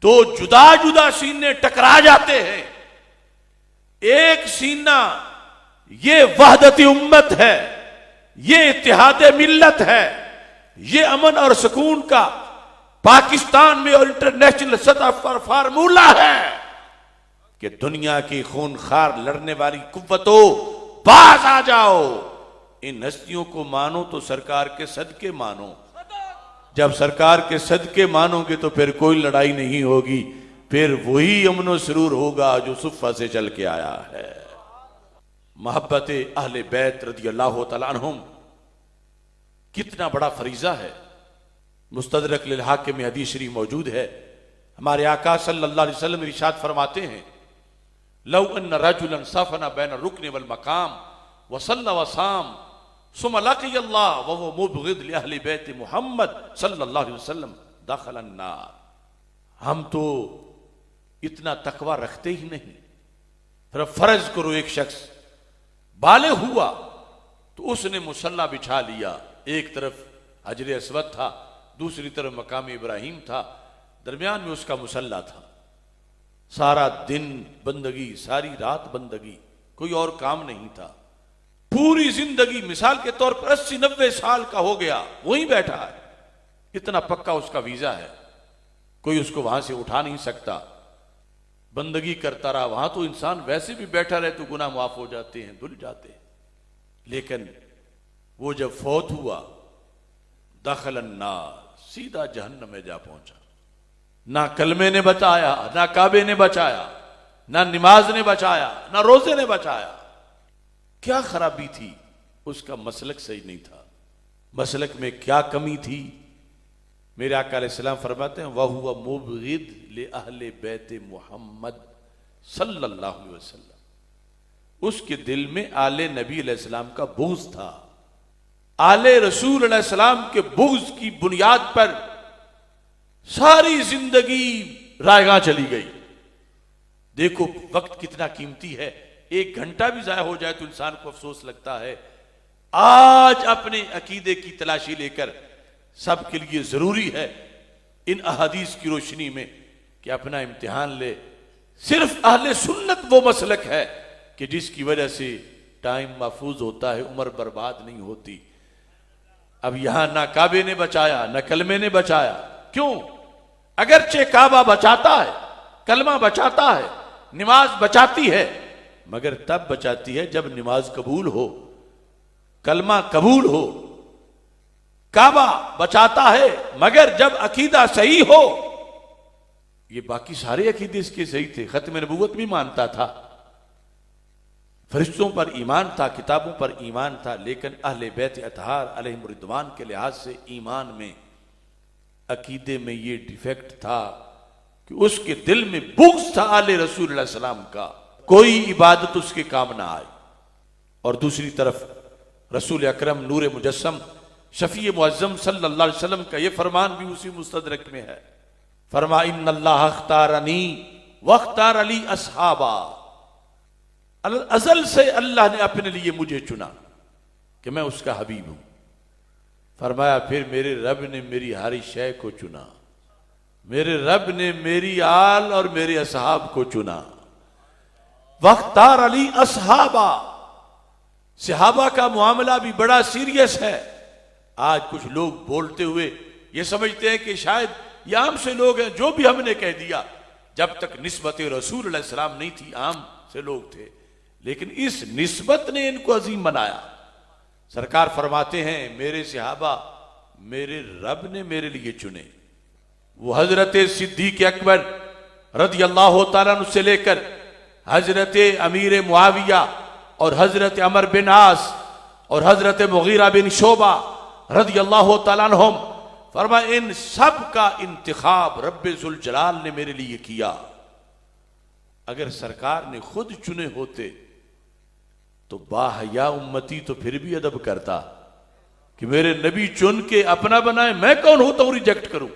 दो जुदा जुदा सीने टकरा जाते हैं। एक सीना ये वहदत उम्मत है, ये इत्तिहाद मिल्लत है, ये अमन और सुकून का पाकिस्तान में और इंटरनेशनल सतह पर फार्मूला है कि दुनिया की खूनखार लड़ने वाली कुव्वतों बाज आ जाओ। इन हस्तियों को मानो तो सरकार के सदके मानो। जब सरकार के सदके मानोगे तो फिर कोई लड़ाई नहीं होगी, फिर वही अमन सुरूर होगा जो सुफ़ा से चल के आया है। मोहब्बत अहले बैत रज़ियल्लाहु तआला अन्हुम कितना बड़ा फरीजा है। मुस्तदरक लिल हाकिम में हदीस शरीफ मौजूद है। हमारे आका सल्लल्लाहु अलैहि वसल्लम इरशाद फरमाते हैं, लौ अन्न रजुलन सफना बैन रुकन वल मकाम व सल्ला व साम सुम्मा लक़ियल्लाह व हुवा मुबग़िद लि अहली बैत मुहम्मद सल्लल्लाहु अलैहि वसल्लम दखलन नार। हम तो इतना तकवा रखते ही नहीं। फिर फर्ज करो एक शख्स बाले हुआ तो उसने मुसल्ला बिछा लिया, एक तरफ हजर अस्वद था, दूसरी तरफ मकाम इब्राहिम था, दरमियान में उसका मुसल्ला था। सारा दिन बंदगी, सारी रात बंदगी, कोई और काम नहीं था। पूरी जिंदगी मिसाल के तौर पर 80-90 साल का हो गया, वहीं बैठा है, इतना पक्का उसका वीजा है। कोई उसको वहां से उठा नहीं सकता। बंदगी करता रहा, वहां तो इंसान वैसे भी बैठा रहे तो गुनाह माफ हो जाते हैं, धुल जाते हैं। लेकिन वो जब फौत हुआ, दखल अन्नार, सीधा जहन्नम में जा पहुंचा। ना कलमे ने बचाया, ना काबे ने बचाया, ना नमाज ने बचाया, ना रोजे ने बचाया। क्या खराबी थी? उसका मसलक सही नहीं था। मसलक में क्या कमी थी? मेरे आका अलैहिस्सलाम फरमाते हैं, वह हुआ मुबगिद ले अहले बैत मोहम्मद सल्लल्लाहु अलैहि वसल्लम। उसके दिल में आले नबी अलैहिस्सलाम का बुग़्ज़ था। आले रसूल अलैहिस्सलाम के बुग़्ज़ की बुनियाद पर सारी जिंदगी रायगा चली गई। देखो वक्त कितना कीमती है, 1 घंटा भी जाया हो जाए तो इंसान को अफसोस लगता है। आज अपने अकीदे की तलाशी लेकर सबके लिए जरूरी है इन अहादीस की रोशनी में कि अपना इम्तिहान ले। सिर्फ अहले सुन्नत वो मसलक है कि जिसकी वजह से टाइम महफूज होता है, उम्र बर्बाद नहीं होती। अब यहां ना काबे ने बचाया, ना कलमे ने बचाया। क्यों? अगरचे काबा बचाता है, कलमा बचाता है, नमाज बचाती है, मगर तब बचाती है जब नमाज कबूल हो, कलमा कबूल हो। काबा बचाता है मगर जब अकीदा सही हो। ये बाकी सारे अकीदे इसके सही थे। खत्म नबूवत भी मानता था, फरिश्तों पर ईमान था, किताबों पर ईमान था, लेकिन अहले बैत अतहार अलैहिम रिदवान के लिहाज से ईमान में, अकीदे में ये डिफेक्ट था कि उसके दिल में बुग़्ज़ था आले रसूल सल्लल्लाहु अलैहि वसल्लम का, कोई इबादत उसके काम ना आए। और दूसरी तरफ रसूल अकरम नूर मुजस्सम शफी मुअज़्ज़म सल्लल्लाहु अलैहि वसल्लम का ये फरमान भी उसी मुस्तदरक में है। फरमा इन्नल्लाह अख्तारनी वख्तार अली अस्हाबा। अज़ल से अल्लाह ने अपने लिए मुझे चुना कि मैं उसका हबीब हूं। फरमाया फिर मेरे रब ने मेरी हर शय को चुना, मेरे रब ने मेरी आल और मेरे असहाब को चुना। वख्तार अली अस्हाबा। सहाबा का मामला भी बड़ा सीरियस है। आज कुछ लोग बोलते हुए ये समझते हैं कि शायद ये आम से लोग हैं, जो भी हमने कह दिया। जब तक निस्बत रसूल अलैहि सलाम नहीं थी, आम से लोग थे, लेकिन इस निस्बत ने इनको अजीम बनाया। सरकार फरमाते हैं मेरे सहाबा मेरे रब ने मेरे लिए चुने। वो हजरत सिद्दीक अकबर रज़ी अल्लाह तआला अन्हु से लेकर हजरत अमीर मुआविया और हजरत अमर बिन आस और हजरत मुगीरा बिन शोबा रज़ी अल्लाह तआला अन्हुम, फरमा इन सब का इंतिखाब रब्बे जुल जलाल ने मेरे लिए किया। अगर सरकार ने खुद चुने होते तो बाहया उम्मती तो फिर भी अदब करता कि मेरे नबी चुन के अपना बनाए, मैं कौन होता हूं रिजेक्ट करूं।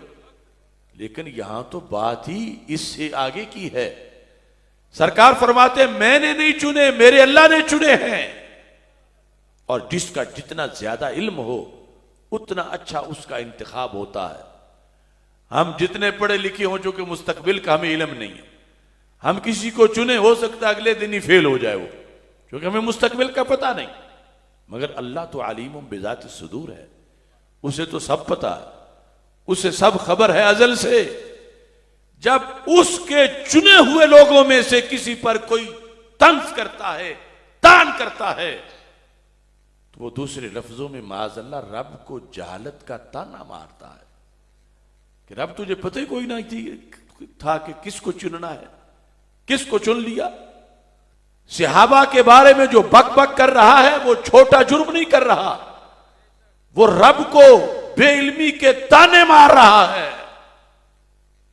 लेकिन यहां तो बात ही इससे आगे की है। सरकार फरमाते मैंने नहीं चुने, मेरे अल्लाह ने चुने हैं। और जिसका जितना ज्यादा इल्म हो उतना अच्छा उसका इंतखाब होता है। हम जितने पढ़े लिखे हों, जो कि मुस्तकबिल का हमें इल्म नहीं है, हम किसी को चुने, हो सकता है अगले दिन ही फेल हो जाए वो, क्योंकि हमें मुस्तकबिल का पता नहीं। मगर अल्लाह तो अलीम बिज़ात सुदूर है, उसे तो सब पता है, उसे सब खबर है अजल से। जब उसके चुने हुए लोगों में से किसी पर कोई तंज करता है, तान करता है, तो वो दूसरे लफ्जों में माज़अल्लाह रब को जहालत का ताना मारता है कि रब तुझे पता ही कोई नहीं था कि किसको चुनना है, किसको चुन लिया। सहाबा के बारे में जो बक बक कर रहा है वो छोटा जुर्म नहीं कर रहा, वो रब को बेइल्मी के ताने मार रहा है।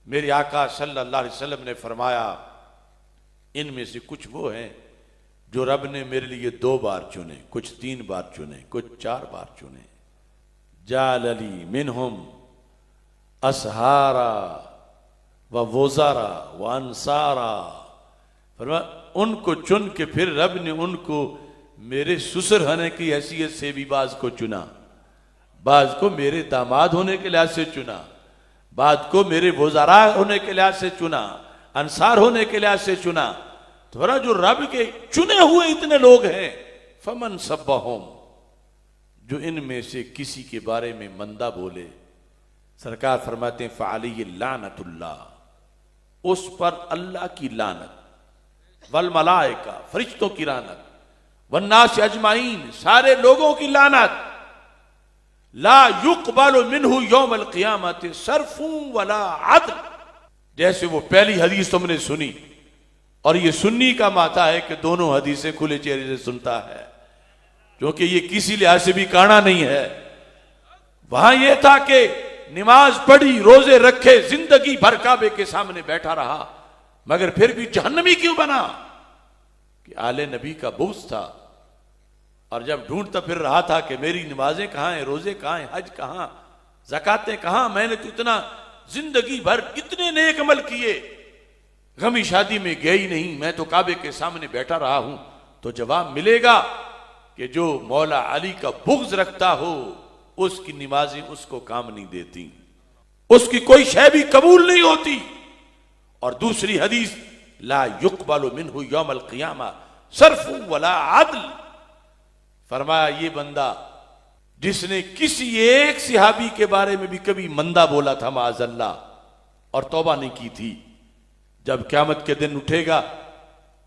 मेरे आका सल्लल्लाहु अलैहि वसल्लम ने फरमाया इनमें से कुछ वो हैं जो रब ने मेरे लिए 2 बार चुने, कुछ 3 बार चुने, कुछ 4 बार चुने। जालली मिनहुम असहारा व वोजारा व अंसारा। फरमाया उनको चुन के फिर रब ने उनको मेरे ससुर होने की हैसियत से भी बाज को चुना, बाज को मेरे दामाद होने के लिहाज से चुना, बाज को मेरे वोजारा होने के लिहाज से चुना, अंसार होने के लिहाज से चुना। थोड़ा जो रब के चुने हुए इतने लोग हैं, फमन सब्बाहुम, जो इनमें से किसी के बारे में मंदा बोले, सरकार फरमाते हैं फ़अलैहि लानतुल्लाह, उस पर अल्लाह की लानत, वल मलाइका, फरिश्तों की लानत, वन्नास अजमाइन, सारे लोगों की लानत, ला युक़बलु मिन्हु यौमल क़ियामति सर्फ़ुन वला अदल। जैसे वो पहली हदीस तुमने सुनी, और ये सुन्नी का माता है कि दोनों हदीसें खुले चेहरे से सुनता है, क्योंकि ये किसी लिहाज से भी काना नहीं है। वहां यह था कि नमाज पढ़ी, रोजे रखे, जिंदगी भर काबे के सामने बैठा रहा, मगर फिर भी जहन्नमी क्यों बना? कि आले नबी का बुग़्ज़ था, और जब ढूंढता फिर रहा था कि मेरी नमाजें कहां हैं, रोजे कहां हैं, हज कहां, ज़कातें कहां, मैंने तो इतना जिंदगी भर इतने नेक अमल किए, गमी शादी में गया ही नहीं, मैं तो काबे के सामने बैठा रहा हूं। तो जवाब मिलेगा कि जो मौला अली का बुग़्ज़ रखता हो उसकी नमाजें उसको काम नहीं देती, उसकी कोई शय भी कबूल नहीं होती। और दूसरी हदीस, ला युक़बलु मिन्हु यौमल क़ियामा सर्फ़ुन वला अदल। फरमाया ये बंदा जिसने किसी एक सिहाबी के बारे में भी कभी मंदा बोला था माअज़ल्लाह, और तौबा नहीं की थी, जब क़यामत के दिन उठेगा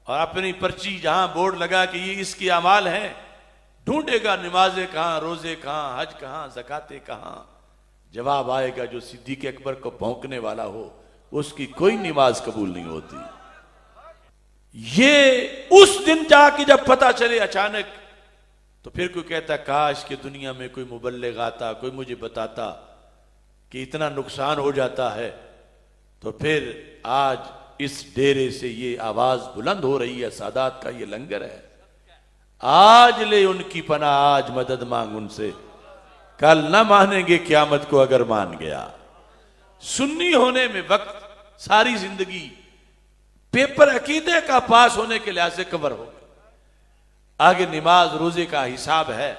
और अपनी पर्ची जहां बोर्ड लगा कि ये इसके अमाल हैं, ढूंढेगा नमाजें कहां, रोजे कहां, हज कहां, ज़कातें कहां, जवाब आएगा जो सिद्दीक़ अकबर को भौंकने वाला हो उसकी कोई नमाज कबूल नहीं होती। ये उस दिन जाके जब पता चले अचानक, तो फिर कोई कहता काश कि दुनिया में कोई मुबल्लिग आता, कोई मुझे बताता कि इतना नुकसान हो जाता है। तो फिर आज इस डेरे से ये आवाज बुलंद हो रही है, सादात का ये लंगर है, आज ले उनकी पनाह, आज मदद मांग उनसे, कल ना मानेंगे क़यामत को अगर मान गया। सुन्नी होने में वक्त सारी जिंदगी पेपर अकीदे का पास होने के लिहाज से कवर हो गया, आगे नमाज रोजे का हिसाब है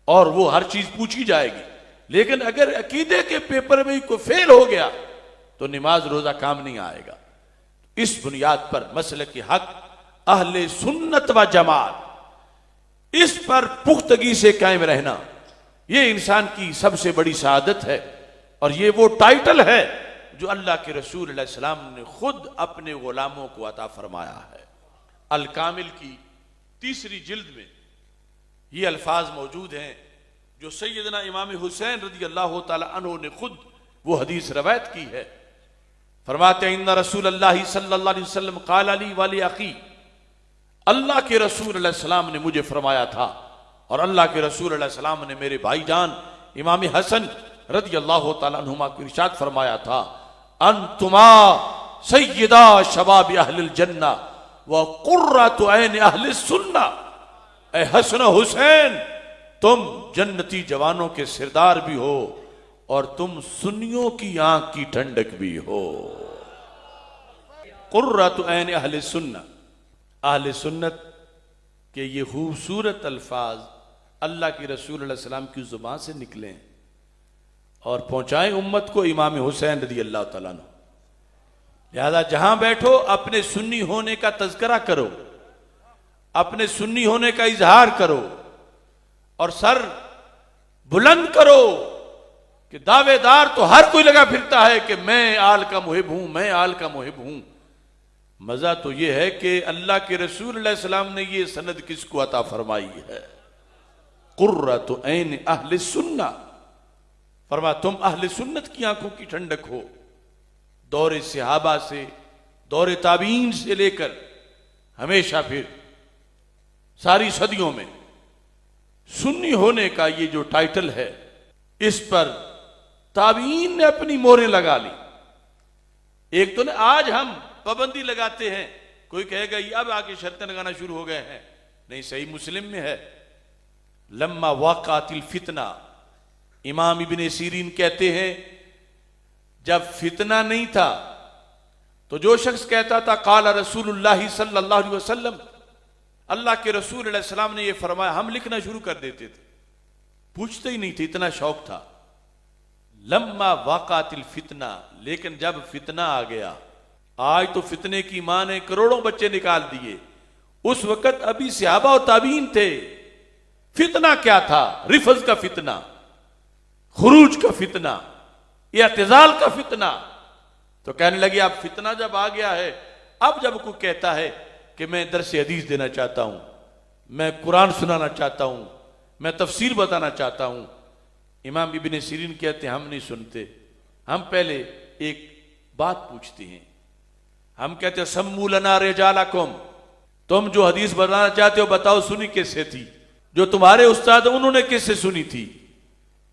और वो हर चीज पूछी जाएगी। लेकिन अगर अकीदे के पेपर में कोई फेल हो गया तो नमाज रोजा काम नहीं आएगा। इस बुनियाद पर मसलक हक, अहले सुन्नत व जमात, इस पर पुख्तगी से कायम रहना, ये इंसान की सबसे बड़ी सआदत है। और ये वो टाइटल है जो अल्लाह के रसूल अलैहि सलाम ने खुद अपने गुलामों को अता फरमाया है। अल कामिल की तीसरी जिल्द में ये अल्फाज मौजूद हैं जो सैयदना इमाम हुसैन रज़ी अल्लाह तआला अन्हु ने खुद वो हदीस रवायत की है। फरमाते हैं इन्ना रसूलल्लाह सल्लल्लाहु अलैहि वसल्लम क़ाल अली वली अखी, अल्लाह के रसूल अलैहि सलाम ने मुझे फरमाया था और अल्लाह के रसूल अलैहि सलाम ने मेरे भाईजान इमाम हसन रज़ी अल्लाह तआला अन्हुमा को इरशाद फरमाया था, अंतुमा सय्यदा शबाब अहलिल जन्ना व कुर्रतु ऐन अहलिस सुन्ना। ए हसन हुसैन, तुम जन्नती जवानों के सिरदार भी हो और तुम सुन्नियों की आंख की ठंडक भी हो। कुर्रतु ऐन अहलिस सुन्ना, अहले सुन्नत के ये खूबसूरत अल्फाज अल्लाह के रसूल अलैहि सलाम की जुबान से निकले और पहुंचाएं उम्मत को इमाम हुसैन रज़ी अल्लाह तआला अन्हु। लिहाजा जहां बैठो अपने सुन्नी होने का तज़किरा करो, अपने सुन्नी होने का इजहार करो और सर बुलंद करो कि दावेदार तो हर कोई लगा फिरता है कि मैं आल का मुहिब हूं, मैं आल का मुहिब हूं। मजा तो यह है कि अल्लाह के रसूल अलैहि सलाम ने यह सनद किसको अता फरमाई है, कुर्रतु ऐन अहले सुन्ना। फरमा तुम अहले सुन्नत की आंखों की ठंडक हो। दौरे सहाबा से, दौरे ताबीन से लेकर हमेशा फिर सारी सदियों में सुन्नी होने का ये जो टाइटल है, इस पर ताबीन ने अपनी मोहरें लगा ली। एक तो ना आज हम पाबंदी लगाते हैं, कोई कहेगा ये अब आके शर्तें लगाना शुरू हो गए हैं, नहीं, सही मुस्लिम में है, लम्मा वाक़ातिल फितना, इमाम इब्ने सीरीन कहते हैं जब फितना नहीं था तो जो शख्स कहता था काला रसूलुल्लाह सल्लल्लाहु अलैहि वसल्लम, अल्लाह के रसूल अलैहि सलाम ने यह फरमाया, हम लिखना शुरू कर देते थे, पूछते ही नहीं थे, इतना शौक था। लम्मा वाक़ातिल फितना, लेकिन जब फितना आ गया, आज तो फितने की मां ने करोड़ों बच्चे निकाल दिए, उस वक्त अभी सहाबा और ताबीन थे। फितना क्या था? रिफज का फितना, खुरूज का फितना, ये एतजाल का फितना। तो कहने लगी अब फितना जब आ गया है, अब जब कोई कहता है कि मैं दरस हदीस देना चाहता हूं, मैं कुरान सुनाना चाहता हूं, मैं तफसीर बताना चाहता हूं, इमाम इब्न सीरीन कहते हैं हम नहीं सुनते, हम पहले एक बात पूछते हैं। हम कहते हैं सम्मू लना रिजालकुम, तुम जो हदीस बताना चाहते हो बताओ सुनी किससे थी, जो तुम्हारे उस्ताद उन्होंने किससे सुनी थी।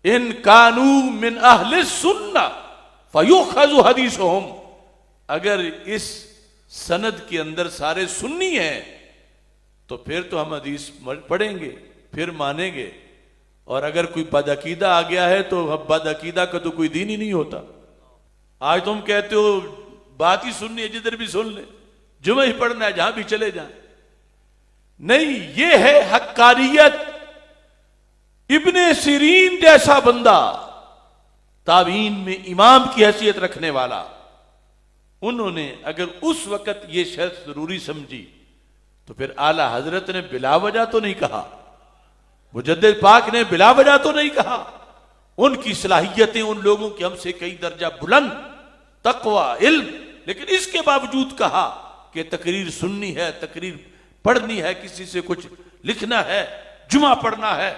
इन कानू मिन अहले सुन्ना फयुखज़ु हदीसुहुम, अगर इस सनद के अंदर सारे सुन्नी हैं तो फिर तो हम हदीस पढ़ेंगे, फिर मानेंगे। और अगर कोई बदअकीदा आ गया है तो अब बदअकीदा का तो कोई दीन ही नहीं होता। आज तुम कहते हो बात ही सुननी है, जिधर भी सुन ले, जुमे ही पढ़ना है, जहां भी चले जाए। नहीं, ये है हक्कानियत। इब्ने सीरीन जैसा बंदा, ताबीन में इमाम की हैसियत रखने वाला, उन्होंने अगर उस वक्त ये शर्त जरूरी समझी तो फिर आला हजरत ने बिला वजह तो नहीं कहा, मुजद्दिद पाक ने बिला वजह तो नहीं कहा। उनकी सलाहियतें उन लोगों की हमसे कई दर्जा बुलंद, तकवा, इल्म, लेकिन इसके बावजूद कहा कि तकरीर सुननी है, तकरीर पढ़नी है, किसी से कुछ लिखना है, जुमा पढ़ना है।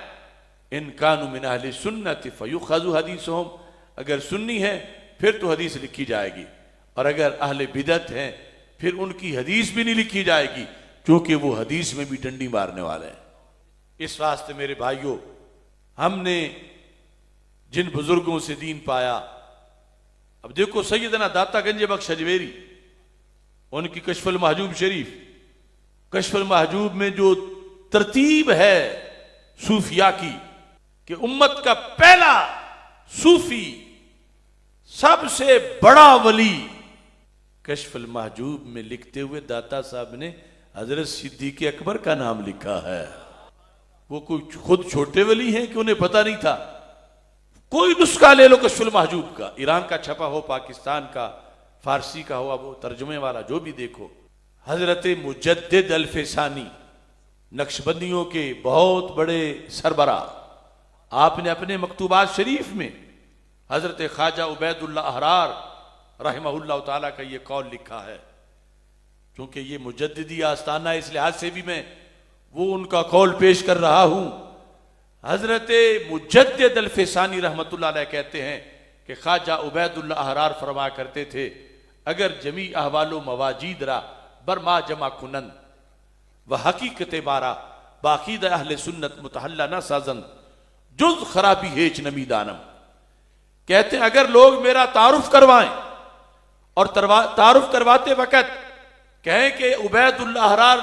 इन कानू मिन अहले सुन्नति फयुखज़ु हदीसुहुम, अगर सुन्नी है फिर तो हदीस लिखी जाएगी, और अगर अहले बिदअत हैं फिर उनकी हदीस भी नहीं लिखी जाएगी, क्योंकि वो हदीस में भी डंडी मारने वाले हैं। इस वास्ते मेरे भाइयों, हमने जिन बुजुर्गों से दीन पाया, अब देखो सैयदना दाता गंज बख्श अजमेरी, उनकी कश्फुल महजूब शरीफ, कश्फुल महजूब में जो तरतीब है सूफिया की कि उम्मत का पहला सूफी, सबसे बड़ा वली, कश्फुल महजूब में लिखते हुए दाता साहब ने हजरत सिद्दीक अकबर का नाम लिखा है। वो कोई खुद छोटे वली हैं कि उन्हें पता नहीं था। कोई नुस्खा ले लो कश्फुल महजूब का, ईरान का छपा हो, पाकिस्तान का, फारसी का हो, अब वो तर्जुमे वाला जो भी देखो। हजरत मुजद्दिद अल-फसानी, नक्शबंदियों के बहुत बड़े सरबरा, आपने अपने मकतूबात शरीफ में हजरत ख्वाजा उबैदुल्लाह अहरार रहमहुल्लाह ताला का ये कौल लिखा है। क्योंकि ये मुजद्दिदी आस्ताना है, इस लिहाज से भी मैं वो उनका कौल पेश कर रहा हूं। हजरत मुजद्दिद अल-फसानी रहमतुल्लाह अलैह कहते हैं कि ख्वाजा उबैदुल्लाह अहरार फरमा करते थे, अगर जमी अहवालो मवाजीद रा बरमा जमा कुनन व हकीकत बारा बाकीद अहले सुन्नत मुतहल्ला न साजन जुज खराबी हेच नमी दानम। कहते हैं अगर लोग मेरा तारुफ करवाएं और तारुफ करवाते वक्त कहें कि उबैदुल्लाह अहरार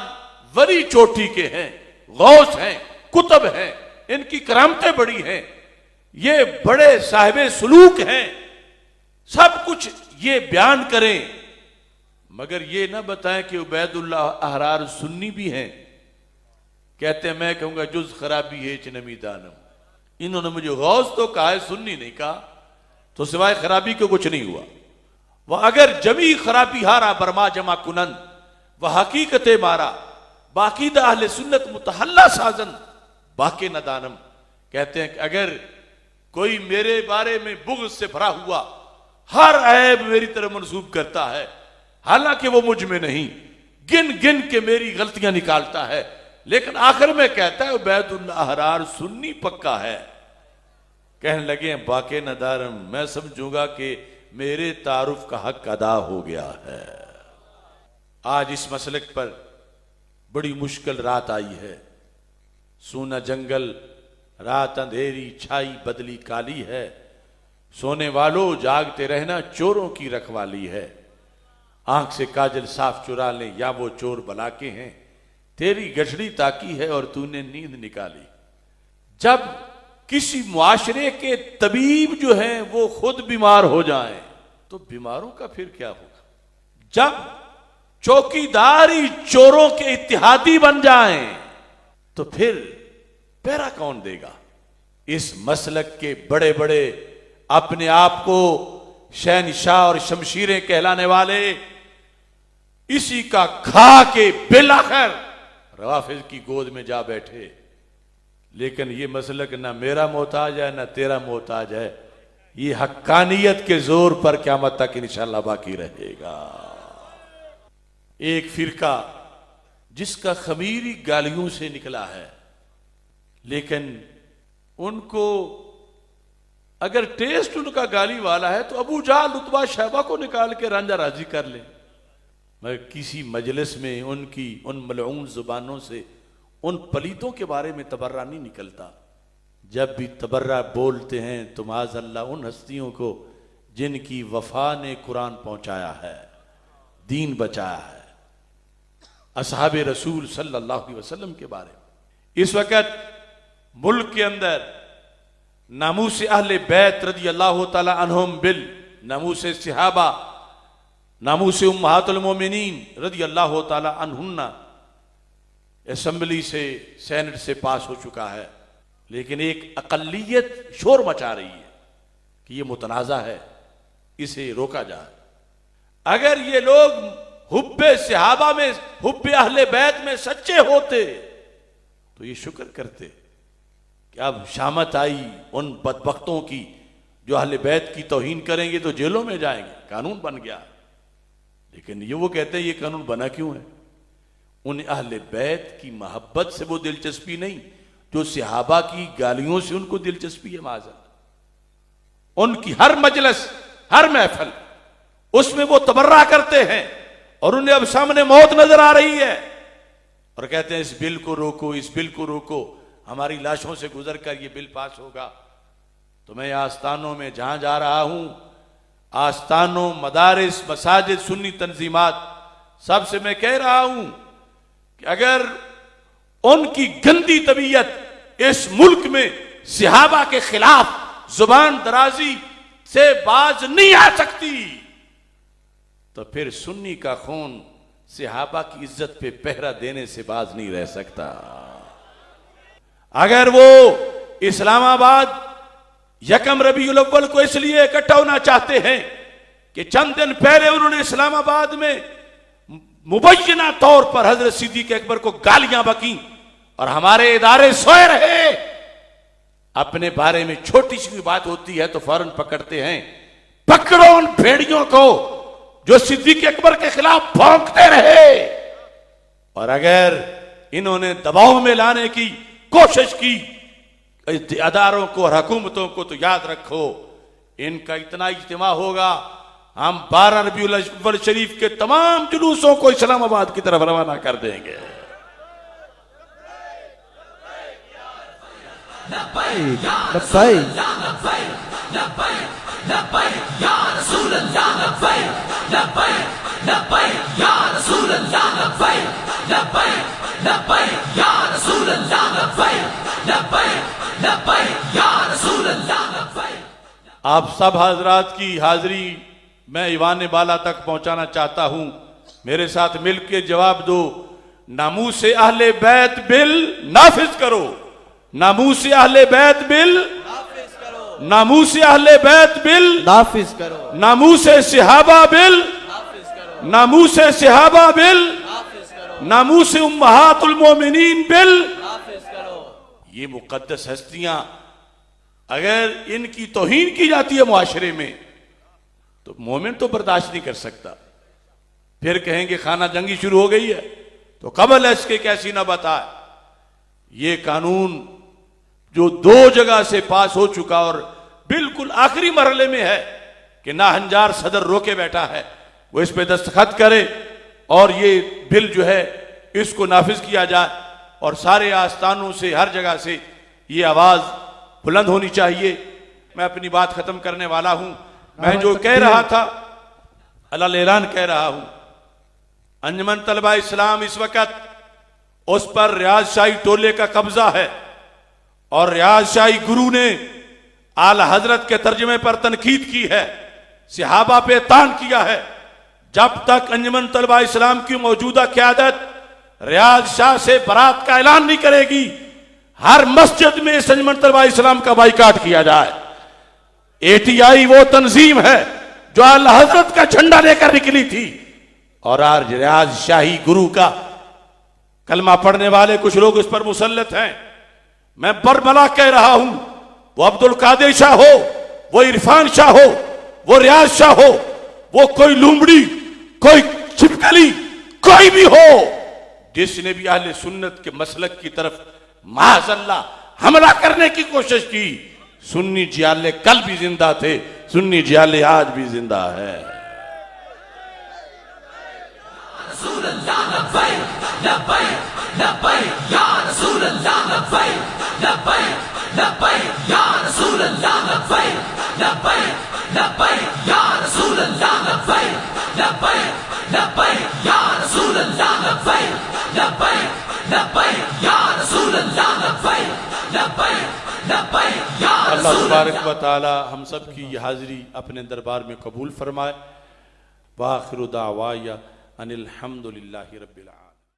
वली चोटी के हैं, गौस हैं, कुतुब हैं, इनकी करामतें बड़ी हैं, ये बड़े साहिबे सुलूक हैं, सब कुछ ये बयान करें, मगर ये ना बताएं कि उबैदुल्लाह अहरार सुन्नी भी हैं। कहते हैं मैं कहूंगा जुज खराबी है चनमी दानम। इन्होंने मुझे गौस तो कहा है, सुन्नी नहीं कहा, तो सिवाय खराबी के कुछ नहीं हुआ। वह अगर जमी खराबी हारा बरमा जमा कुनन वह हकीकत मारा बाकीदा अहले सुन्नत मुतहल्ला साजन बाके न दानम। कहते हैं कि अगर कोई मेरे बारे में बुग़्ज़ से भरा हुआ हर ऐब मेरी तरफ मंसूब करता है, हालांकि वो मुझ में नहीं, गिन गिन के मेरी गलतियां निकालता है, लेकिन आखिर में कहता है उबैदुल्लाह अहरार सुन्नी पक्का है। कहने लगे बाके न दारम, मैं समझूंगा कि मेरे तारुफ का हक अदा हो गया है। आज इस मसलक पर बड़ी मुश्किल रात आई है। सूना जंगल, रात अंधेरी छाई बदली काली है, सोने वालों जागते रहना चोरों की रखवाली है। आंख से काजल साफ चुरा ले या वो चोर बला के हैं, तेरी गठड़ी ताकी है और तूने नींद निकाली। जब किसी मुआशरे के तबीब जो हैं वो खुद बीमार हो जाएं तो बीमारों का फिर क्या होगा। जब चौकीदारी चोरों के इत्तेहादी बन जाएं तो फिर पहरा कौन देगा। इस मसलक के बड़े बड़े अपने आप को शहनशाह और शमशीरें कहलाने वाले इसी का खा के बिलाखिर रवाफिज की गोद में जा बैठे। लेकिन ये मसलक ना मेरा मोहताज है ना तेरा मोहताज है, ये हक्कानियत के जोर पर क़यामत तक इंशाअल्लाह बाकी रहेगा। एक फिरका जिसका खमीरी गालियों से निकला है, लेकिन उनको अगर टेस्ट उनका गाली वाला है तो अबू जाल उतबा शैबा को निकाल के रंजा राजी कर ले। मगर किसी मजलिस में उनकी उन मलऊन जुबानों से उन पलीतों के बारे में तबर्रा नहीं निकलता। जब भी तबर्रा बोलते हैं तो माज़अल्लाह उन हस्तियों को जिनकी वफा ने कुरान पहुंचाया है, दीन बचाया है, असहाबे रसूल सल्लल्लाहु अलैहि वसल्लम के बारे में। इस वक्त मुल्क के अंदर नामूस अहले बैत रदी अल्लाह ताला अन्हुम बिल, नामूस सहाबा, नामूस उम्महातुल मोमिनीन रदी अल्लाह ताला अन्हुन्ना असेंबली से, सेनेट से पास हो चुका है। लेकिन एक अकल्लियत शोर मचा रही है कि यह मुतनाज़ा है, इसे रोका जाए। अगर ये लोग हुब्बे सहाबा में, हुब्बे अहले बैत में सच्चे होते तो ये शुक्र करते कि अब शामत आई उन बदबख्तों की जो अहले बैत की तौहीन करेंगे तो जेलों में जाएंगे, कानून बन गया। लेकिन ये वो कहते हैं ये कानून बना क्यों है? उन अहले बैत की मोहब्बत से वो दिलचस्पी नहीं जो सहाबा की गालियों से उनको दिलचस्पी है। माज़अल्लाह उनकी हर मजलिस, हर महफिल, उसमें वो तबर्रा करते हैं और उन्हें अब सामने मौत नजर आ रही है और कहते हैं इस बिल को रोको, इस बिल को रोको, हमारी लाशों से गुजर कर ये बिल पास होगा। तो मैं आस्थानों में जहां जा रहा हूं, आस्थानों, मदारिस, मसाजिद, सुन्नी तंजीमात, सबसे मैं कह रहा हूं कि अगर उनकी गंदी तबीयत इस मुल्क में सहाबा के खिलाफ जुबान दराजी से बाज नहीं आ सकती तो फिर सुन्नी का खून सहाबा की इज्जत पे पहरा देने से बाज नहीं रह सकता। अगर वो इस्लामाबाद यकम रबीउल अव्वल को इसलिए इकट्ठा होना चाहते हैं कि चंद दिन पहले उन्होंने इस्लामाबाद में मुबैना तौर पर हजरत सिद्दीक अकबर को गालियां बकी और हमारे इदारे सोए रहे, अपने बारे में छोटी सी बात होती है तो फौरन पकड़ते हैं। पकड़ो उन भेड़ियों को जो सिद्दीक अकबर के खिलाफ भौंकते रहे। और अगर इन्होंने दबाव में लाने की कोशिश की अदारों को और हुकूमतों को, तो याद रखो इनका इतना इज्तिमा होगा, हम 12 रबीउल अव्वल शरीफ के तमाम जुलूसों को इस्लामाबाद की तरफ रवाना कर देंगे। आप सब हजरात की हाजिरी मैं ईवान बाला तक पहुंचाना चाहता हूं। मेरे साथ मिलकर जवाब दो, नामूस अहले बैत बिल नाफिज करो, नामूस अहले बैत बिल नाफिज करो, नामूस अहले बैत बिल नाफिज करो, नामूस सहाबा बिल नाफिज करो, नामूस सहाबा बिल नाफिज करो, नामूस उम्महातुल मोमिनीन बिल नाफिज करो। ये मुकद्दस हस्तियां अगर इनकी तौहीन की जाती है मुआशरे में तो मोमिन तो बर्दाश्त नहीं कर सकता। फिर कहेंगे खाना जंगी शुरू हो गई है तो कबल इसके कैसी ना बताए। ये कानून जो 2 जगह से पास हो चुका और बिल्कुल आखिरी मरहले में है कि नाहंजार सदर रोके बैठा है, वो इस पे दस्तखत करे और ये बिल जो है इसको नाफिज किया जाए और सारे आस्थानों से, हर जगह से ये आवाज बुलंद होनी चाहिए। मैं अपनी बात खत्म करने वाला हूं। मैं जो कह रहा था अल्लाह ऐलान कह रहा हूं, अंजुमन तलबा इस्लाम इस वक्त उस पर रियाज शाही टोले का कब्जा है और रियाज शाही गुरु ने आला हजरत के तर्जमे पर तनकीद की है, सहाबा पे तान किया है। जब तक अंजुमन तलबा इस्लाम की मौजूदा क़यादत रियाज शाह से बरात का ऐलान नहीं करेगी, हर मस्जिद में अंजुमन तलबा इस्लाम का बाइकाट किया जाए। एटीआई वो तंजीम है जो आला हजरत का झंडा लेकर निकली थी और आज रियाज शाही गुरु का कलमा पढ़ने वाले कुछ लोग उस पर मुसल्लत हैं। मैं बरमला कह रहा हूं, वो अब्दुल कादिर शाह हो, वो इरफान शाह हो, वो रियाज शाह हो, वो कोई लुमड़ी, कोई छिपकली, कोई भी हो, जिसने भी अहले सुन्नत के मसलक की तरफ माज़अल्लाह हमला करने की कोशिश की, सुन्नी जियाले कल भी जिंदा थे, सुन्नी जियाले आज भी जिंदा है। अल्लाह तबारक व तआला हम सब की ये हाजिरी अपने दरबार में कबूल फरमाए। वाखिरु दावाया अनिल हम्दुलिल्लाहि रब्बिल आलमीन।